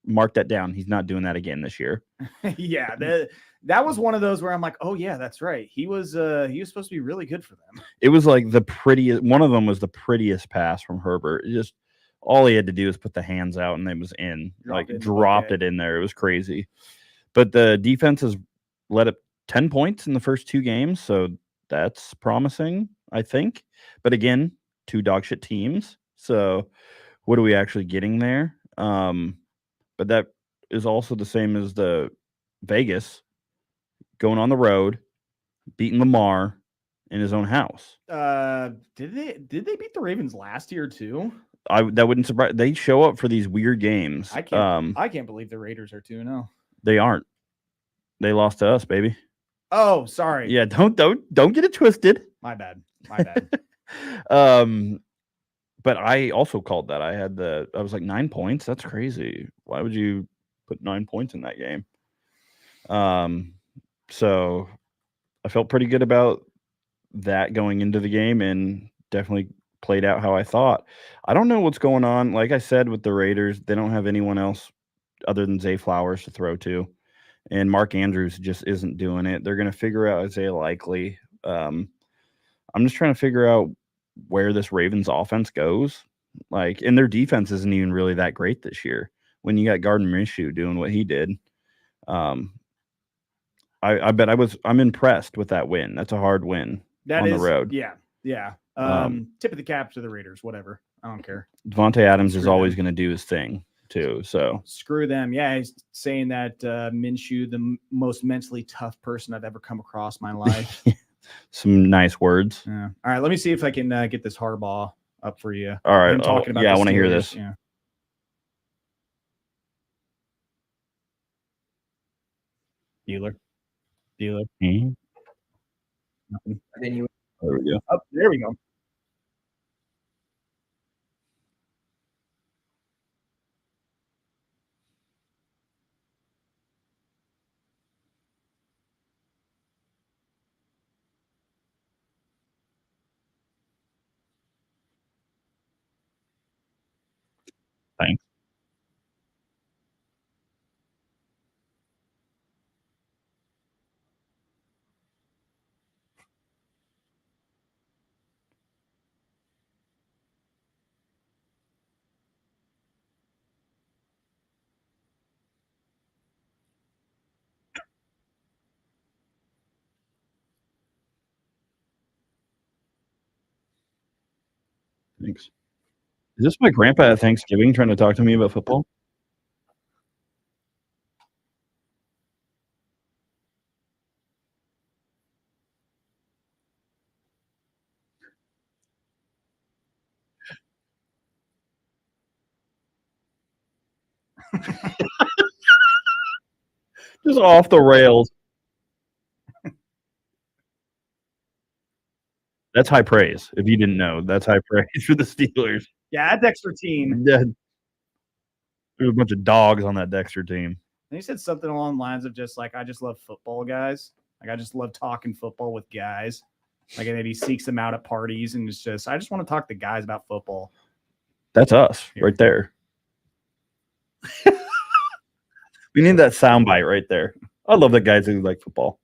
Mark that down. He's not doing that again this year. Yeah, that was one of those where I'm like, oh yeah, that's right. He was supposed to be really good for them. It was like the prettiest. One of them was the prettiest pass from Herbert. It just all he had to do was put the hands out and it was in. Dropped it in there. It was crazy. But the defense has let up 10 points in the first 2 games, so that's promising, I think. But again, 2 dog shit teams. So what are we actually getting there? But that is also the same as the Vegas going on the road, beating Lamar in his own house. Did they beat the Ravens last year too? That wouldn't surprise. They show up for these weird games. I can't believe the Raiders are 2-0. They aren't. They lost to us, baby. Oh, sorry. Yeah, don't get it twisted. My bad. But I also called that. I was like 9 points. That's crazy. Why would you put 9 points in that game? So I felt pretty good about that going into the game and definitely played out how I thought. I don't know what's going on. Like I said, with the Raiders, they don't have anyone else other than Zay Flowers to throw to. And Mark Andrews just isn't doing it. They're going to figure out Isaiah Likely. I'm just trying to figure out where this Ravens offense goes. And their defense isn't even really that great this year. When you got Gardner Minshew doing what he did, I bet I'm impressed with that win. That's a hard win on the road. Yeah. Tip of the cap to the Raiders, whatever. I don't care. Devontae Adams is always going to do his thing too. So screw them. Yeah, he's saying that Minshew, the most mentally tough person I've ever come across in my life. Some nice words. Yeah. All right, let me see if I can get this Harbaugh up for you. All right. I'm talking about I want to hear this. Yeah. Bueller. Mm-hmm. Nothing. There we go. Oh, there we go. Thanks. Thanks. Is this my grandpa at Thanksgiving trying to talk to me about football? Just off the rails. That's high praise. If you didn't know, that's high praise for the Steelers. Yeah, that Dexter team. Yeah. There's a bunch of dogs on that Dexter team. And he said something along the lines of just like, I just love football, guys. Like, I just love talking football with guys. Like, and then he seeks them out at parties and it's just, I just want to talk to guys about football. That's us right there. We need that soundbite right there. I love the guys who like football.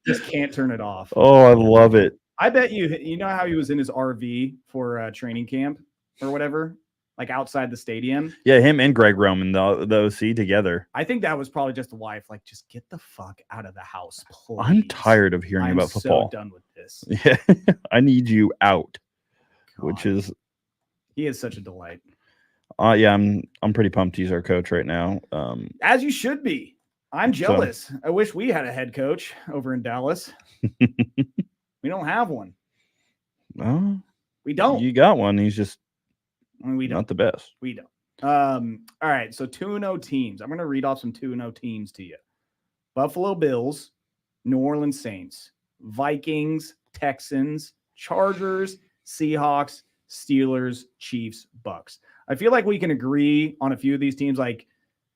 Just can't turn it off. Oh, I love it. I bet you know how he was in his RV for training camp or whatever, like outside the stadium. Yeah, him and Greg Roman, the OC together. I think that was probably just the wife, like, just get the fuck out of the house, please. I'm tired of hearing about football. I'm so done with this. Yeah, I need you out. God. Which is, he is such a delight. Yeah, I'm pretty pumped he's our coach right now. As you should be. I'm jealous. So, I wish we had a head coach over in Dallas. We don't have one. Well, we don't. You got one. He's just we don't. Not the best. We don't. All right. So 2-0 teams. I'm going to read off some 2-0 teams to you. Buffalo Bills, New Orleans Saints, Vikings, Texans, Chargers, Seahawks, Steelers, Chiefs, Bucks. I feel like we can agree on a few of these teams, like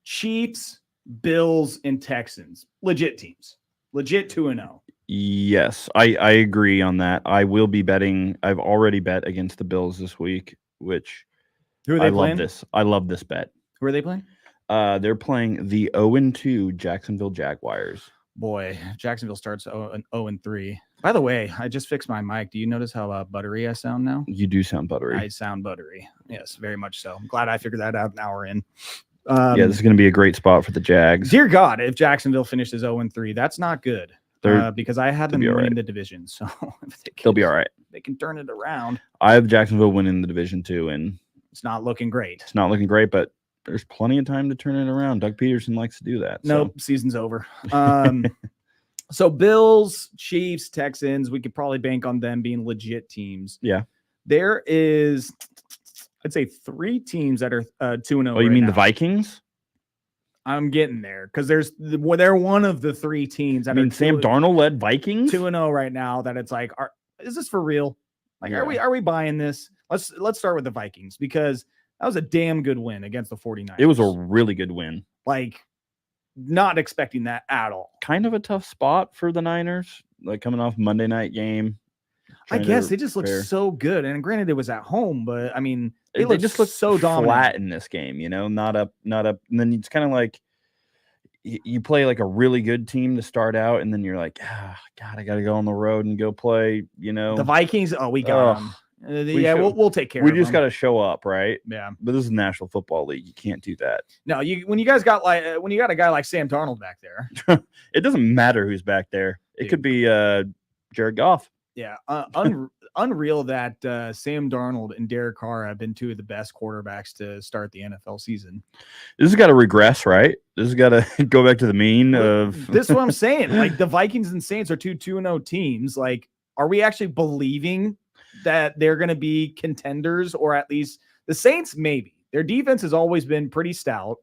Chiefs, Bills, and Texans. Legit teams. Legit 2-0. Yes, I agree on that. I will be betting. I've already bet against the Bills this week, which Who are they playing? love this. I love this bet. Who are they playing? They're playing the 0-2 Jacksonville Jaguars. Boy, Jacksonville starts 0-3. By the way, I just fixed my mic. Do you notice how buttery I sound now? You do sound buttery. I sound buttery. Yes, very much so. I'm glad I figured that out an hour in. Yeah, this is going to be a great spot for the Jags. Dear God, if Jacksonville finishes 0-3, that's not good. Because I had them winning the division, so if they'll be all right. They can turn it around. I have Jacksonville winning the division too, and it's not looking great. It's not looking great, but there's plenty of time to turn it around. Doug Peterson likes to do that. Nope, season's over. So Bills, Chiefs, Texans, we could probably bank on them being legit teams. Yeah. There is, I'd say, 3 teams that are 2-0. Oh, you mean the Vikings? I'm getting there because they're one of the 3 teams that are Sam Darnold led Vikings 2-0 right now. That it's like, is this for real? Like, are we buying this? Let's start with the Vikings because that was a damn good win against the 49ers. It was a really good win. Like, not expecting that at all. Kind of a tough spot for the Niners, like coming off Monday night game. I guess they just looked so good. And granted, it was at home, but I mean, they just looked so dominant. Flat in this game, not up. And then it's kind of like you play like a really good team to start out, and then you're like, God, I got to go on the road and go play. The Vikings. Oh, we got them. We'll take care of them. We just got to show up, right? Yeah. But this is National Football League. You can't do that. No, when you got a guy like Sam Darnold back there, it doesn't matter who's back there. It could be Jared Goff. Yeah, unreal that Sam Darnold and Derek Carr have been 2 of the best quarterbacks to start the NFL season. This has got to regress, right? This has got to go back to the mean of. This is what I'm saying. Like the Vikings and Saints are 2 2-0 teams. Like, are we actually believing that they're going to be contenders, or at least the Saints? Maybe their defense has always been pretty stout.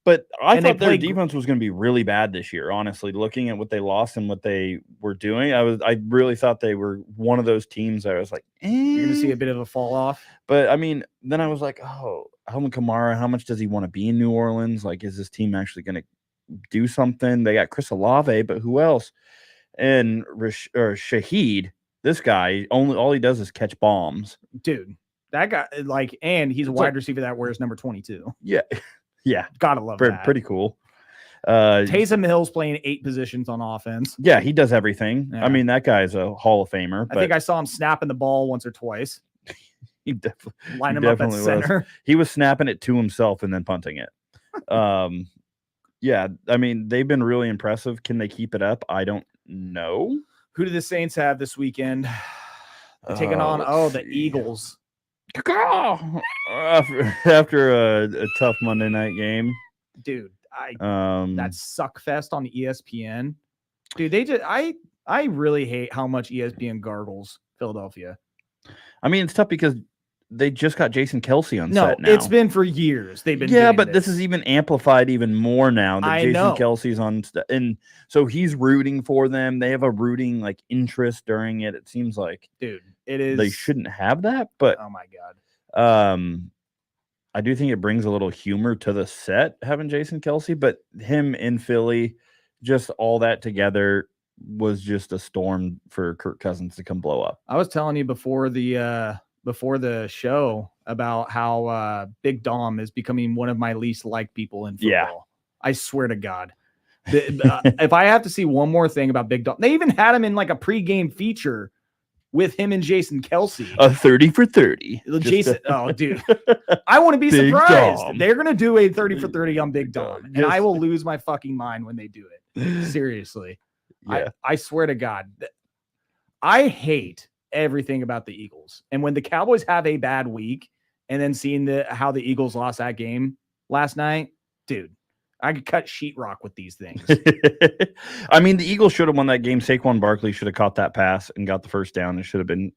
But I thought their defense was going to be really bad this year, honestly, looking at what they lost and what they were doing. I really thought they were one of those teams that I was like, You're going to see a bit of a fall off. But, I mean, then I was like, Alvin Kamara, how much does he want to be in New Orleans? Like, is this team actually going to do something? They got Chris Olave, but who else? And Shaheed, this guy, all he does is catch bombs. Dude, that guy, and he's a wide receiver that wears number 22. Yeah. Yeah, gotta love that. Pretty cool. Taysom Hill's playing 8 positions on offense. Yeah, he does everything. Yeah. I mean, that guy's a Hall of Famer. I think I saw him snapping the ball once or twice. He definitely line him up at center. He was snapping it to himself and then punting it. Yeah, I mean, they've been really impressive. Can they keep it up? I don't know. Who do the Saints have this weekend? They're taking on the Eagles. After a tough Monday night game, dude, that suck fest on ESPN, dude. I really hate how much ESPN gargles Philadelphia. I mean, it's tough because they just got Jason Kelce on set now. It's been for years. They've been doing but this is even amplified even more now that Jason Kelce's on, and so he's rooting for them. They have a rooting interest during it. It seems like, dude, it is. They shouldn't have that, but oh my God. I do think it brings a little humor to the set having Jason Kelce, but him in Philly, just all that together was just a storm for Kirk Cousins to come blow up. I was telling you before the show about how Big Dom is becoming one of my least liked people in football. Yeah. I swear to God. If I have to see one more thing about Big Dom, they even had him in a pregame feature with him and Jason Kelce. A 30 for 30. Jason, dude. I want to be surprised. Dom. They're going to do a 30 for 30 on Big Dom, and I will lose my fucking mind when they do it. Seriously. Yeah. I swear to God. I hate everything about the Eagles. And when the Cowboys have a bad week and then seeing how the Eagles lost that game last night, dude, I could cut sheetrock with these things. I mean, the Eagles should have won that game. Saquon Barkley should have caught that pass and got the first down. It should have been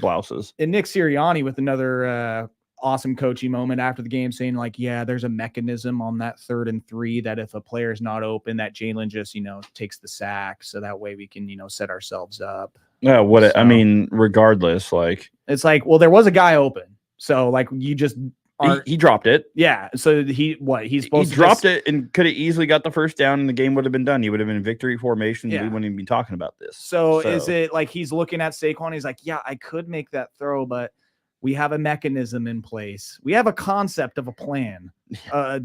blouses. And Nick Sirianni with another awesome coaching moment after the game saying there's a mechanism on that 3rd and 3 that if a player's not open, that Jalen just, takes the sack. So that way we can, set ourselves up. Yeah, I So- mean, regardless, like It's like, well, there was a guy open. So like you just are he dropped it. yeah. So he's He supposed to dropped just, it and could have easily got the first down and the game would have been done. He would have been in victory formation. Yeah. We wouldn't even be talking about this. So is it like he's looking at Saquon? He's like, yeah, I could make that throw, but we have a mechanism in place. We have a concept of a plan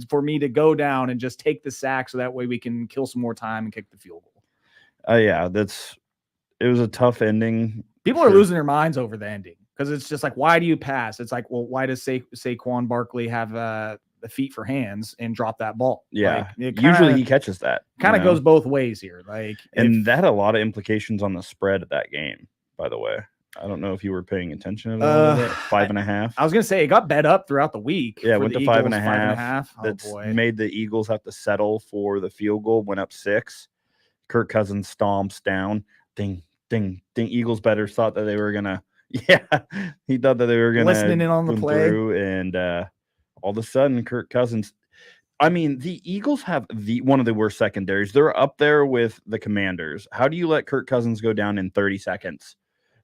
for me to go down and just take the sack so that way we can kill some more time and kick the field goal. Yeah, it was a tough ending. People are losing their minds over the ending because it's just like, why do you pass? It's like, well, why does Saquon Barkley have the feet for hands and drop that ball? Yeah, like, usually he catches that. Kind of goes both ways here. Like, and that had a lot of implications on the spread of that game, by the way. I don't know if you were paying attention at all. 5.5. I was gonna say it got bet up throughout the week. Yeah, went to Eagles, 5.5. That's made the Eagles have to settle for the field goal. Went up 6. Kirk Cousins stomps down. Ding, ding, ding. Eagles bettors thought that they were gonna. Yeah, he thought that they were gonna listening in on the play. And all of a sudden, Kirk Cousins. I mean, the Eagles have one of the worst secondaries. They're up there with the Commanders. How do you let Kirk Cousins go down in 30 seconds?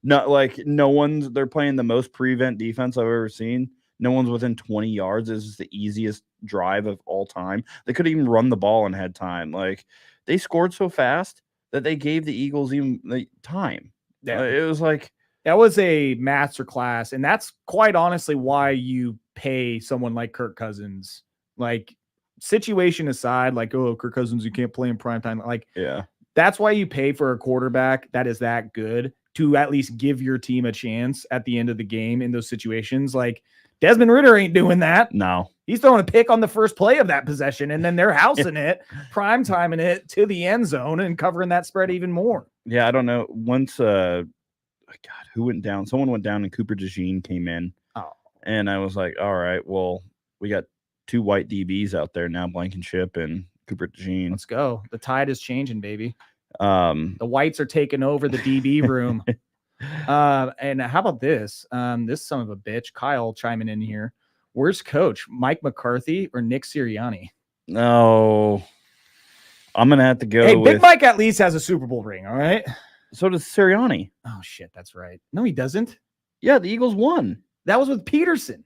Not like they're playing the most prevent defense I've ever seen. No one's within 20 yards. This is the easiest drive of all time. They could even run the ball and had time. Like, they scored so fast that they gave the Eagles even time. Yeah. It was like, that was a masterclass. And that's quite honestly why you pay someone like Kirk Cousins. Like, situation aside, like, oh, Kirk Cousins, you can't play in primetime. Like, yeah, that's why you pay for a quarterback that is that good to at least give your team a chance at the end of the game in those situations. Like, Desmond Ridder ain't doing that. No. He's throwing a pick on the first play of that possession, and then they're housing it, prime timing it to the end zone and covering that spread even more. Yeah, I don't know. Once, God, who went down? Someone went down and Cooper DeJean came in. Oh. And I was like, all right, well, we got 2 white DBs out there now, Blankenship and Cooper DeJean. Let's go. The tide is changing, baby. The whites are taking over the DB room. And how about this? This son of a bitch, Kyle, chiming in here. Where's coach, Mike McCarthy or Nick Sirianni? No, I'm gonna have to go. Hey, Big Mike at least has a Super Bowl ring. All right. So does Sirianni. Oh shit, that's right. No, he doesn't. Yeah, the Eagles won. That was with Peterson.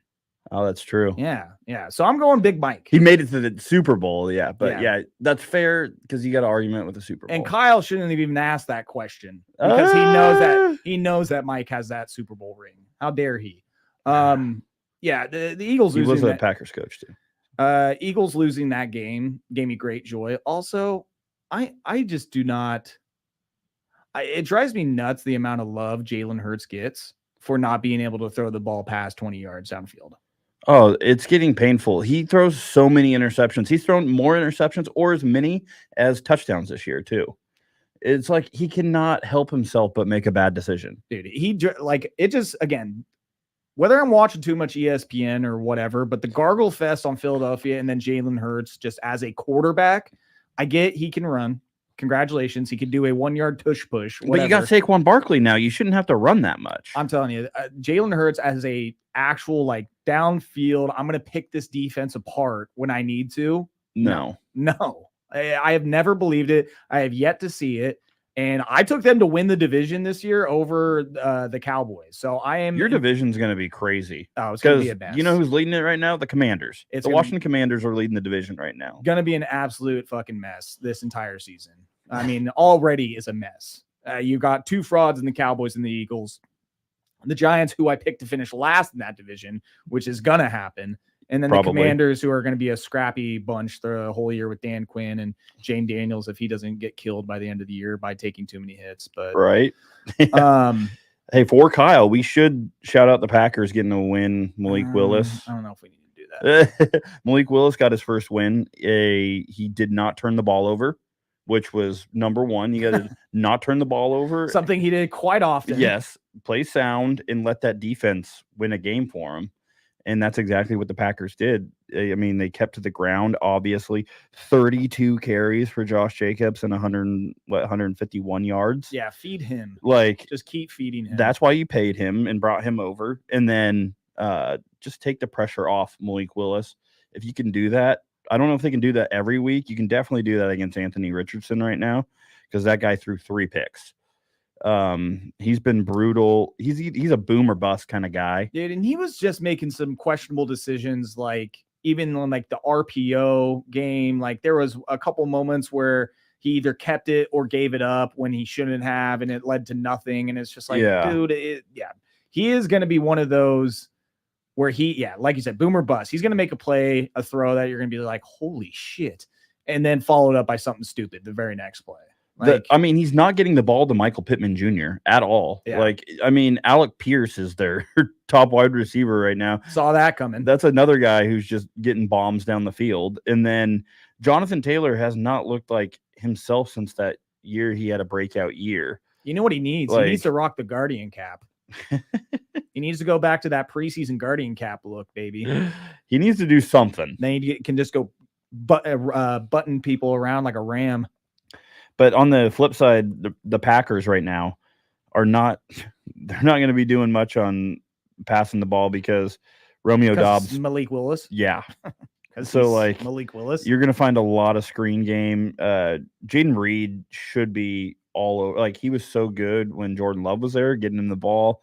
Oh, that's true. Yeah. So I'm going Big Mike. He made it to the Super Bowl. Yeah, but yeah that's fair because you got an argument with the Super Bowl. And Kyle shouldn't have even asked that question because he knows that Mike has that Super Bowl ring. How dare he? Yeah, the Eagles. He was a Packers coach too. Eagles losing that game gave me great joy. Also, I just do not. It drives me nuts the amount of love Jalen Hurts gets for not being able to throw the ball past 20 yards downfield. Oh, it's getting painful. He throws so many interceptions. He's thrown more interceptions or as many as touchdowns this year too. It's like he cannot help himself but make a bad decision. Dude, it just, again, whether I'm watching too much ESPN or whatever, but the gargle fest on Philadelphia and then Jalen Hurts just as a quarterback, I get he can run. Congratulations. He could do a 1-yard tush push. Whatever. But you got Saquon Barkley now. You shouldn't have to run that much. I'm telling you, Jalen Hurts as a actual like downfield, I'm going to pick this defense apart when I need to. No. I have never believed it. I have yet to see it. And I took them to win the division this year over the Cowboys. So your division's going to be crazy. Oh, it's going to be a mess. You know who's leading it right now? The Commanders. The Washington Commanders are leading the division right now. Going to be an absolute fucking mess this entire season. I mean, already is a mess. You got 2 frauds in the Cowboys and the Eagles. The Giants, who I picked to finish last in that division, which is going to happen. And then the Commanders, who are going to be a scrappy bunch the whole year with Dan Quinn and Jane Daniels if he doesn't get killed by the end of the year by taking too many hits. But right. Hey, for Kyle, we should shout out the Packers getting a win. Malik Willis. I don't know if we need to do that. Malik Willis got his first win. He did not turn the ball over, which was number one. You got to not turn the ball over. Something he did quite often. Yes. Play sound and let that defense win a game for him. And that's exactly what the Packers did. I mean, they kept to the ground, obviously. 32 carries for Josh Jacobs and 151 yards. Yeah, feed him. Like, just keep feeding him. That's why you paid him and brought him over. And then just take the pressure off Malik Willis. If you can do that, I don't know if they can do that every week. You can definitely do that against Anthony Richardson right now because that guy threw 3 picks. He's been brutal. He's a boom or bust kind of guy. Dude, and he was just making some questionable decisions, like even on like the RPO game. Like there was a couple moments where he either kept it or gave it up when he shouldn't have, and it led to nothing. And it's just like, dude, he is going to be one of those where like you said, boom or bust. He's going to make a play, a throw that you're going to be like, holy shit. And then followed up by something stupid the very next play. Like, he's not getting the ball to Michael Pittman Jr. at all. Yeah. Like, Alec Pierce is their top wide receiver right now. Saw that coming. That's another guy who's just getting bombs down the field. And then Jonathan Taylor has not looked like himself since that year he had a breakout year. You know what he needs? He needs to rock the Guardian cap. He needs to go back to that preseason Guardian cap look, baby. He needs to do something. Then he can just go button people around like a ram. But on the flip side, the Packers right now they're not going to be doing much on passing the ball because Romeo Doubs, Malik Willis. Yeah. So like Malik Willis, you're going to find a lot of screen game. Jaden Reed should be all over. Like he was so good when Jordan Love was there, getting him the ball.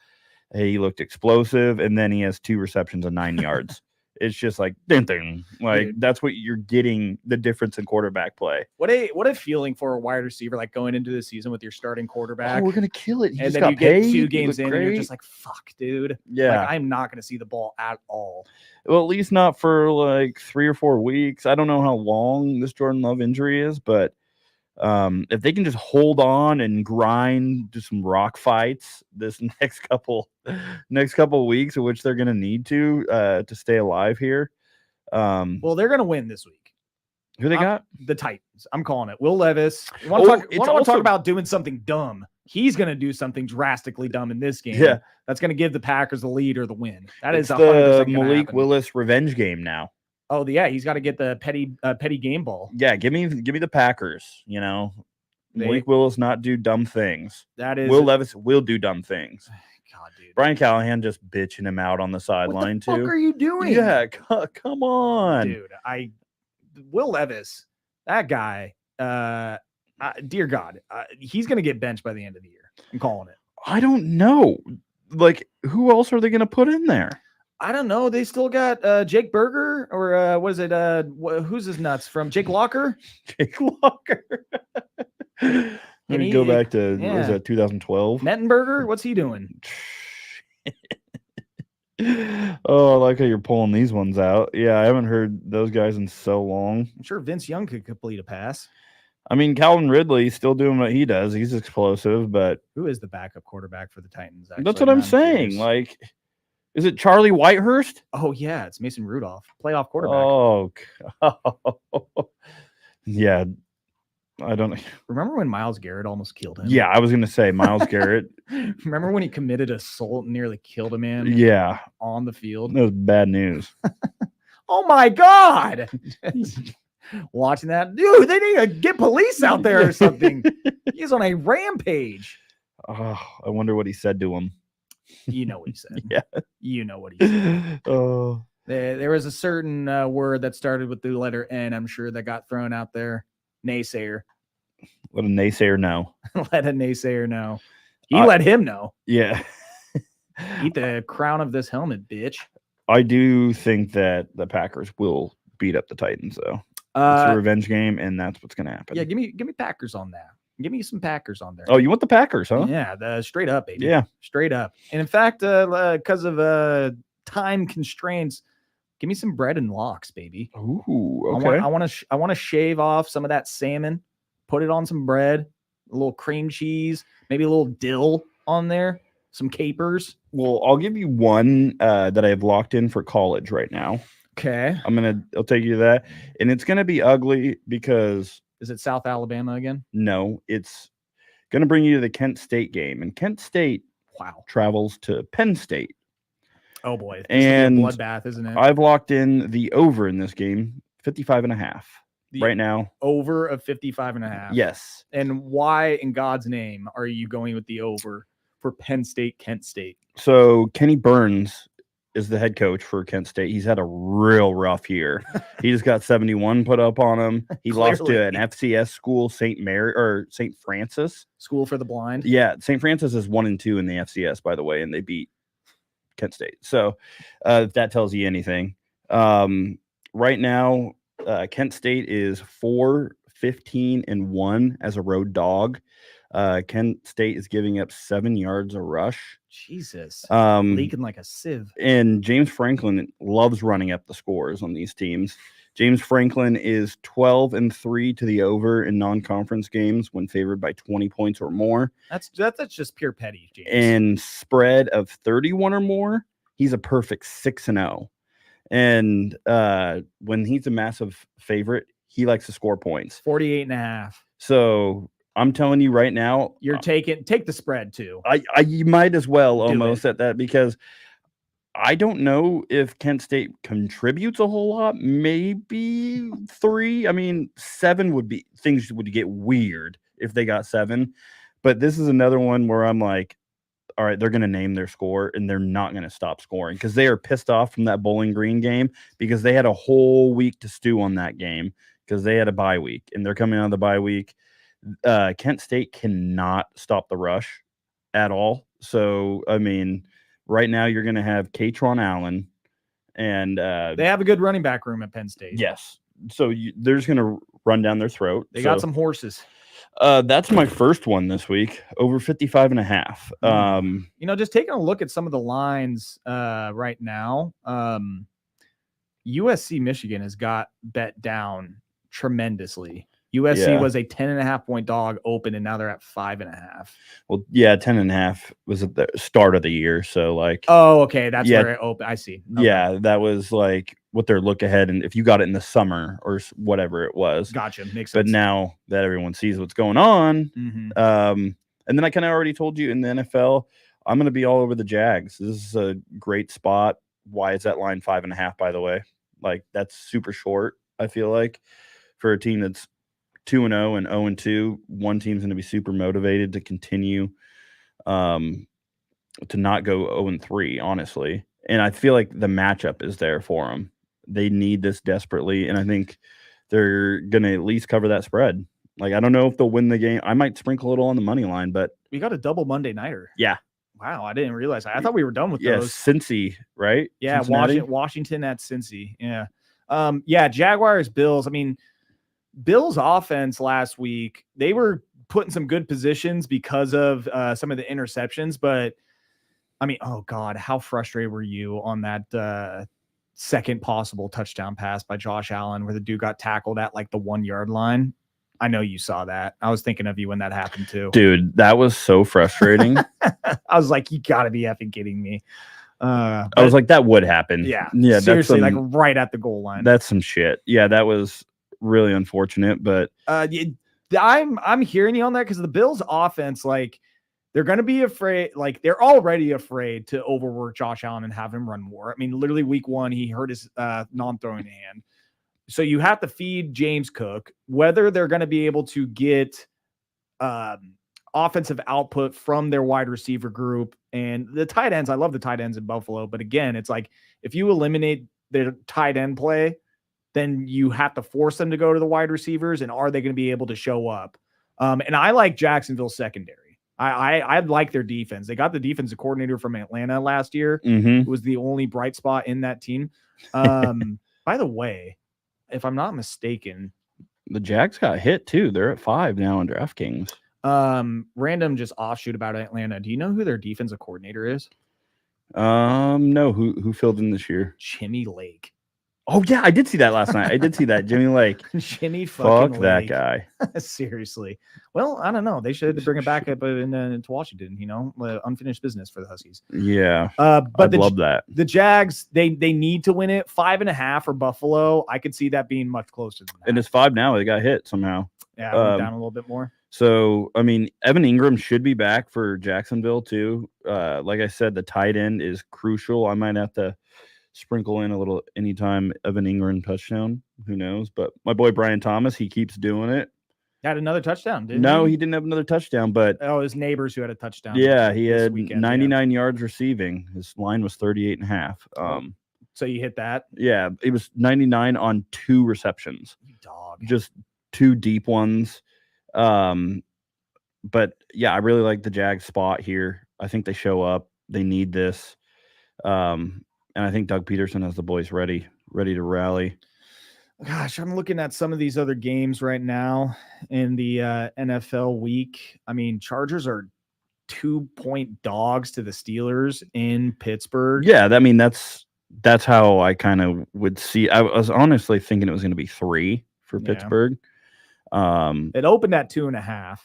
He looked explosive, and then he has 2 receptions and 9 yards. It's just like ding ding. Like dude, that's what you're getting the difference in quarterback play. What a feeling for a wide receiver, like going into the season with your starting quarterback. Oh, we're gonna kill it. And then you get 2 games in, and you're just like, fuck, dude. Yeah, like, I'm not gonna see the ball at all. Well, at least not for like 3 or 4 weeks. I don't know how long this Jordan Love injury is, but if they can just hold on and grind, do some rock fights this next couple weeks, of which they're going to need to stay alive here. Well, they're going to win this week. Who they got? The Titans. I'm calling it. Will Levis. Want to talk about doing something dumb? He's going to do something drastically dumb in this game. Yeah, that's going to give the Packers the lead or the win. That is the Malik Willis revenge game now. Oh, yeah, he's got to get the petty game ball. Yeah, give me the Packers. Malik Willis not do dumb things. That is Will Levis will do dumb things. God, dude. Brian Callahan just bitching him out on the sideline too. What the fuck are you doing? Yeah, come on, dude. Will Levis, that guy. Dear God, he's gonna get benched by the end of the year. I'm calling it. I don't know. Like, who else are they gonna put in there? I don't know. They still got Jake Berger or what is it? Who's his nuts from Jake Locker? Jake Locker. Let me go back to what was that 2012? Mettenberger? What's he doing? Oh, I like how you're pulling these ones out. Yeah, I haven't heard those guys in so long. I'm sure Vince Young could complete a pass. I mean, Calvin Ridley's still doing what he does. He's explosive, but who is the backup quarterback for the Titans? Actually? That's what I'm saying. Like, is it Charlie Whitehurst? Oh, yeah. It's Mason Rudolph, playoff quarterback. Oh, God. Yeah. I don't know. Remember when Myles Garrett almost killed him? Yeah, I was going to say Myles Garrett. Remember when he committed assault and nearly killed a man? Yeah. On the field? That was bad news. Oh, my God. Watching that. Dude, they need to get police out there or something. He's on a rampage. Oh, I wonder what he said to him. You know what he said. Yeah. You know what he said. Oh. There was a certain word that started with the letter N, I'm sure, that got thrown out there. Naysayer. Let a naysayer know. Let a naysayer know. He let him know. Yeah. Eat the crown of this helmet, bitch. I do think that the Packers will beat up the Titans, though. It's a revenge game, and that's what's going to happen. Yeah, give me Packers on that. Give me some Packers on there. Oh, you want the Packers, huh? Yeah, straight up, baby. Yeah. Straight up. And in fact, because of time constraints, give me some bread and lox, baby. Ooh, okay. I want to shave off some of that salmon, put it on some bread, a little cream cheese, maybe a little dill on there, some capers. Well, I'll give you one that I have locked in for college right now. Okay. I'll take you to that. And it's going to be ugly because... Is it South Alabama again? No, it's going to bring you to the Kent State game. And Kent State travels to Penn State. Oh, boy. This and is a bloodbath, isn't it? I've locked in the over in this game, 55.5 right now. Over of 55.5. Yes. And why in God's name are you going with the over for Penn State, Kent State? So Kenny Burns is the head coach for Kent State. He's had a real rough year. He just got 71 put up on him. He lost to an FCS school, St. Francis. School for the Blind. Yeah, St. Francis is 1-2 in the FCS, by the way, and they beat Kent State. So if that tells you anything. Right now, Kent State is 4-15-1 as a road dog. Kent State is giving up 7 yards a rush. Jesus. Leaking like a sieve. And James Franklin loves running up the scores on these teams. James Franklin is 12-3 to the over in non-conference games when favored by 20 points or more. That's just pure petty, James. And spread of 31 or more, he's a perfect 6-0. And when he's a massive favorite, he likes to score points. 48.5. So I'm telling you right now, you're take the spread too. You might as well almost at that, because I don't know if Kent State contributes a whole lot. Maybe 3. I mean, 7 would be, things would get weird if they got 7. But this is another one where I'm like, all right, they're going to name their score and they're not going to stop scoring, because they are pissed off from that Bowling Green game, because they had a whole week to stew on that game because they had a bye week and they're coming out of the bye week. Kent State cannot stop the rush at all. So, I mean, right now you're going to have Katron Allen, and they have a good running back room at Penn State. Yes. So they're just going to run down their throat. They got some horses. That's my first one this week, over 55.5. Just taking a look at some of the lines right now, USC Michigan has got bet down tremendously. USC was a 10.5 point dog open, and now they're at 5.5. Well, yeah, 10.5 was at the start of the year. So okay. That's where it opened. I see. Okay. Yeah. That was like what their look ahead. And if you got it in the summer or whatever it was. Gotcha. Makes sense. But now that everyone sees what's going on, and then I kind of already told you in the NFL, I'm going to be all over the Jags. This is a great spot. Why is that line 5.5, by the way? Like, that's super short, I feel like, for a team that's 2-0 and 0-2. One team's going to be super motivated to continue to not go 0-3, honestly. And I feel like the matchup is there for them. They need this desperately, and I think they're going to at least cover that spread. Like, I don't know if they'll win the game. I might sprinkle a little on the money line, but we got a double Monday nighter. Yeah. Wow, I didn't realize. I thought we were done with those. Cincy, right? Yeah, Washington at Cincy. Yeah. Jaguars, Bills. I mean, Bills offense last week, they were put in some good positions because of some of the interceptions, but I mean, oh God, how frustrated were you on that second possible touchdown pass by Josh Allen where the dude got tackled at like the 1 yard line? I know you saw that. I was thinking of you when that happened too. Dude, that was so frustrating. I was like, you gotta be effing kidding me. I was like, that would happen. Yeah. Seriously, Seriously, like right at the goal line. That's some shit. Yeah, that was really unfortunate, but I'm hearing you on that, because the Bills offense, like, they're going to be afraid. Like, they're already afraid to overwork Josh Allen and have him run more. I mean, literally week 1, he hurt his non-throwing hand. So you have to feed James Cook. Whether they're going to be able to get offensive output from their wide receiver group and the tight ends. I love the tight ends in Buffalo, but again, it's like if you eliminate their tight end play, then you have to force them to go to the wide receivers. And are they going to be able to show up? And I like Jacksonville's secondary. I like their defense. They got the defensive coordinator from Atlanta last year. It was the only bright spot in that team. By the way, if I'm not mistaken, the Jags got hit too. They're at 5 now in DraftKings. Random just offshoot about Atlanta. Do you know who their defensive coordinator is? No. Who filled in this year? Jimmy Lake. Oh yeah, I did see that last night. I did see that. Jimmy Lake. Jimmy fucking Fuck Lake. that guy. Seriously. Well, I don't know. They should bring it back up into Washington, unfinished business for the Huskies. Yeah. But I'd love that. The Jags, they need to win it. 5.5 for Buffalo. I could see that being much closer than that. And it's 5 now. They got hit somehow. Yeah, went down a little bit more. So, I mean, Evan Ingram should be back for Jacksonville too. Like I said, the tight end is crucial. I might have to sprinkle in a little anytime Evan Ingram touchdown. Who knows? But my boy Brian Thomas, he keeps doing it. Had another touchdown, didn't No, he? he didn't have another touchdown, but Oh, his neighbors who had a touchdown. yeah, he this had weekend, 99 yards receiving. His line was 38.5. So you hit that? Yeah, it was 99 on 2 receptions. You dog. Just 2 deep ones. But yeah, I really like the Jags spot here. I think they show up. They need this. And I think Doug Peterson has the boys ready to rally. Gosh, I'm looking at some of these other games right now in the NFL week. I mean, Chargers are 2-point dogs to the Steelers in Pittsburgh. Yeah, I mean that's how I kind of would see. I was honestly thinking it was going to be 3 for Pittsburgh. It opened at 2.5.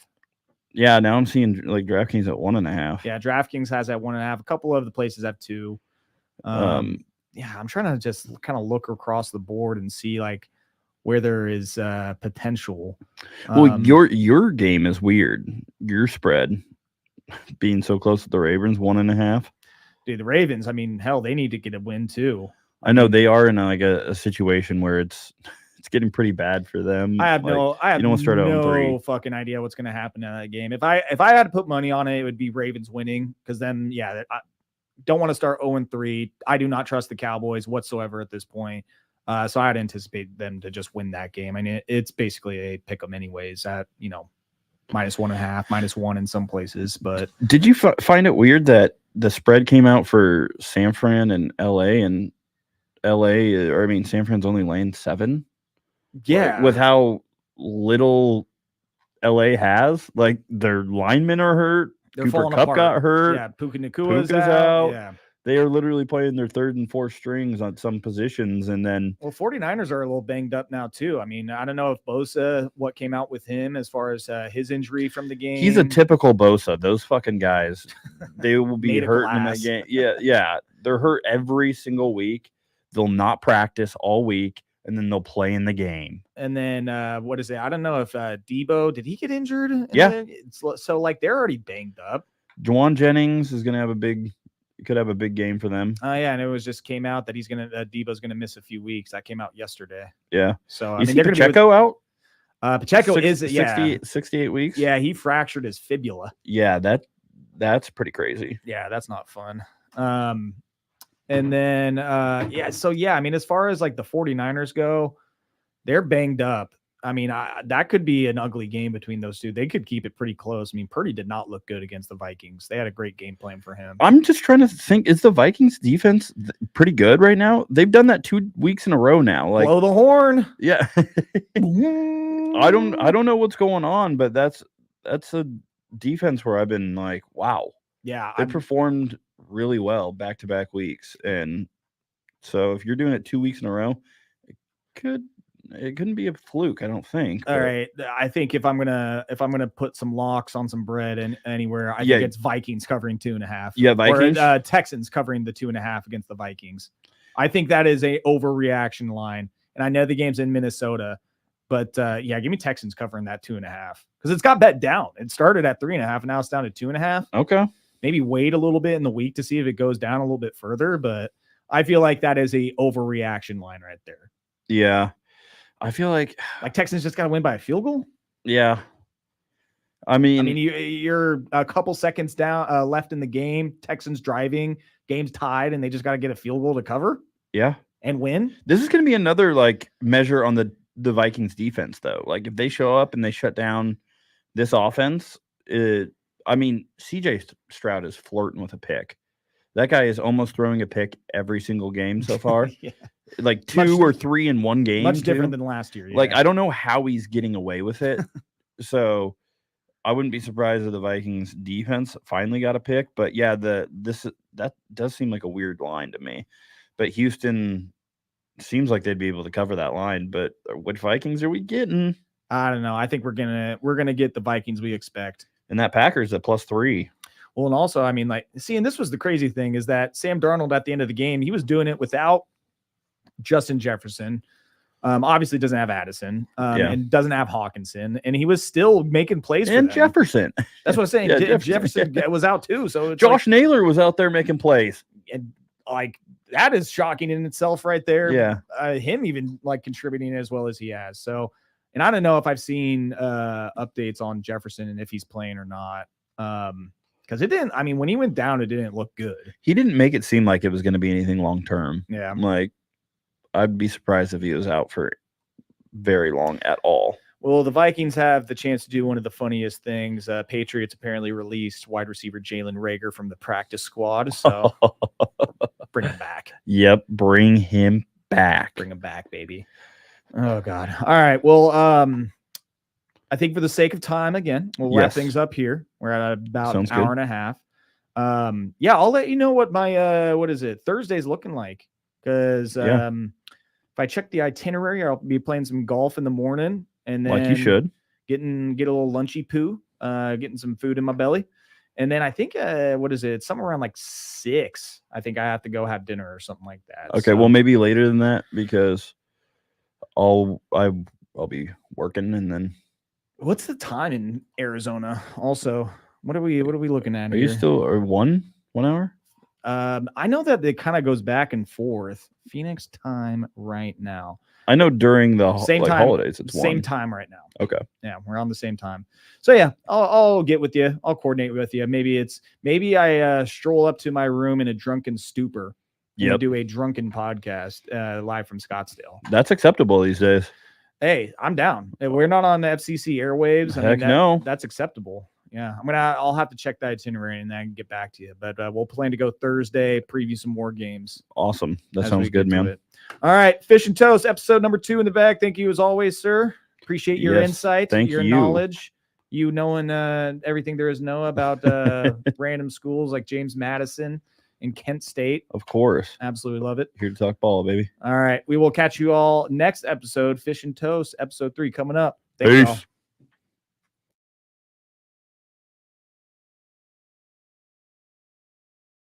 Yeah, now I'm seeing like DraftKings at 1.5. Yeah, DraftKings has at 1.5. A couple of the places have 2. Yeah, I'm trying to just kind of look across the board and see like where there is potential. Well, your game is weird. Your spread being so close to the Ravens, 1.5. Dude, the Ravens, I mean, hell, they need to get a win too. I know they are in a situation where it's getting pretty bad for them. I have no fucking idea what's going to happen in that game. If I had to put money on it, it would be Ravens winning, because then I don't want to start 0-3. I do not trust the Cowboys whatsoever at this point. So I'd anticipate them to just win that game. I mean, it's basically a pick 'em anyways at, -1.5, -1 in some places. But did you find it weird that the spread came out for San Fran and LA, and San Fran's only laying 7? Yeah. Like, with how little LA has, like their linemen are hurt. They're Cooper falling Kupp apart. got hurt. Yeah, Puka Nakua's out. Yeah. They are literally playing their 3rd and 4th strings on some positions, and then 49ers are a little banged up now too. I mean, I don't know if Bosa, what came out with him as far as his injury from the game. He's a typical Bosa. Those fucking guys, they will be hurting in that game. Yeah, they're hurt every single week. They'll not practice all week, and then they'll play in the game. And then what is it? I don't know if Debo, did he get injured? Yeah. So like they're already banged up. Juwan Jennings is gonna could have a big game for them. Yeah, and it just came out that Debo's gonna miss a few weeks. That came out yesterday. Yeah. So I mean, they're Pacheco out. Pacheco is 68 weeks. Yeah, he fractured his fibula. Yeah, that's pretty crazy. Yeah, that's not fun. And then I mean, as far as like the 49ers go, they're banged up. I mean, that could be an ugly game between those two. They could keep it pretty close. I mean, Purdy did not look good against the Vikings. They had a great game plan for him. I'm just trying to think, is the Vikings defense pretty good right now? They've done that 2 weeks in a row now. Like, blow the horn. Yeah. I don't know what's going on, but that's a defense where I've been like, wow. Yeah. They performed really well back-to-back weeks. And so if you're doing it 2 weeks in a row, it couldn't be a fluke, I don't think. All right. I think if I'm gonna put some locks on some bread and anywhere, I think it's Vikings covering 2.5. Yeah, Vikings. Or Texans covering the 2.5 against the Vikings. I think that is a overreaction line. And I know the game's in Minnesota, but give me Texans covering that 2.5, because it's got bet down. It started at 3.5 and now it's down to 2.5. Okay. Maybe wait a little bit in the week to see if it goes down a little bit further, but I feel like that is a overreaction line right there. Yeah. I feel like Texans just got to win by a field goal. Yeah. I mean, you're a couple seconds down left in the game. Texans driving, game's tied, and they just got to get a field goal to cover. Yeah. And win. This is going to be another measure on the Vikings defense, though. Like, if they show up and they shut down this offense, CJ Stroud is flirting with a pick. That guy is almost throwing a pick every single game so far. Yeah. Like 2 or 3 in one game. Much different than last year. Yeah. Like, I don't know how he's getting away with it. So I wouldn't be surprised if the Vikings defense finally got a pick. But yeah, that does seem like a weird line to me. But Houston seems like they'd be able to cover that line. But what Vikings are we getting? I don't know. I think we're gonna get the Vikings we expect. And that Packers at +3. Well, and also, I mean, and this was the crazy thing, is that Sam Darnold at the end of the game, he was doing it without Justin Jefferson. Obviously doesn't have Addison, and doesn't have Hawkinson, and he was still making plays. And Jefferson. That's what I'm saying. Jefferson was out too. So it's Josh Naylor was out there making plays. And that is shocking in itself right there. Yeah. Him even contributing as well as he has. So And I don't know if I've seen updates on Jefferson and if he's playing or not. Because it didn't. I mean, when he went down, it didn't look good. He didn't make it seem like it was going to be anything long term. Yeah. Like, I'd be surprised if he was out for very long at all. Well, the Vikings have the chance to do one of the funniest things. Patriots apparently released wide receiver Jalen Reagor from the practice squad. So bring him back. Yep. Bring him back. Bring him back, baby. Oh, God. All right. Well, I think for the sake of time, again, we'll wrap things up here. We're at about an hour and a half. Yeah, I'll let you know what my, Thursday's looking like. Because if I check the itinerary, I'll be playing some golf in the morning. And then like you should. Get a little lunchy poo, getting some food in my belly. And then I think, somewhere around like 6. I think I have to go have dinner or something like that. Okay, well, maybe later than that because I'll be working and then. What's the time in Arizona? Also, what are we looking at? Are here? you still or 1 hour? I know that it kind of goes back and forth. Phoenix time right now. I know during the same time, holidays it's same 1. time right now. Okay. Yeah, we're on the same time. So yeah, I'll get with you. I'll coordinate with you. Maybe I stroll up to my room in a drunken stupor. And do a drunken podcast live from Scottsdale. That's acceptable these days. Hey, I'm down. We're not on the FCC airwaves. No. That's acceptable. Yeah, I'll have to check the itinerary and then get back to you. But we'll plan to go Thursday, preview some more games. Awesome. That sounds good, man. All right, Fish and Toast, episode number 2 in the bag. Thank you as always, sir. Appreciate your insight, your knowledge, you knowing everything there is to know about random schools like James Madison and Kent State. Of course. Absolutely love it. Here to talk ball, baby. All right, we will catch you all next episode. Fish and Toast, episode 3 coming up. Thanks, y'all.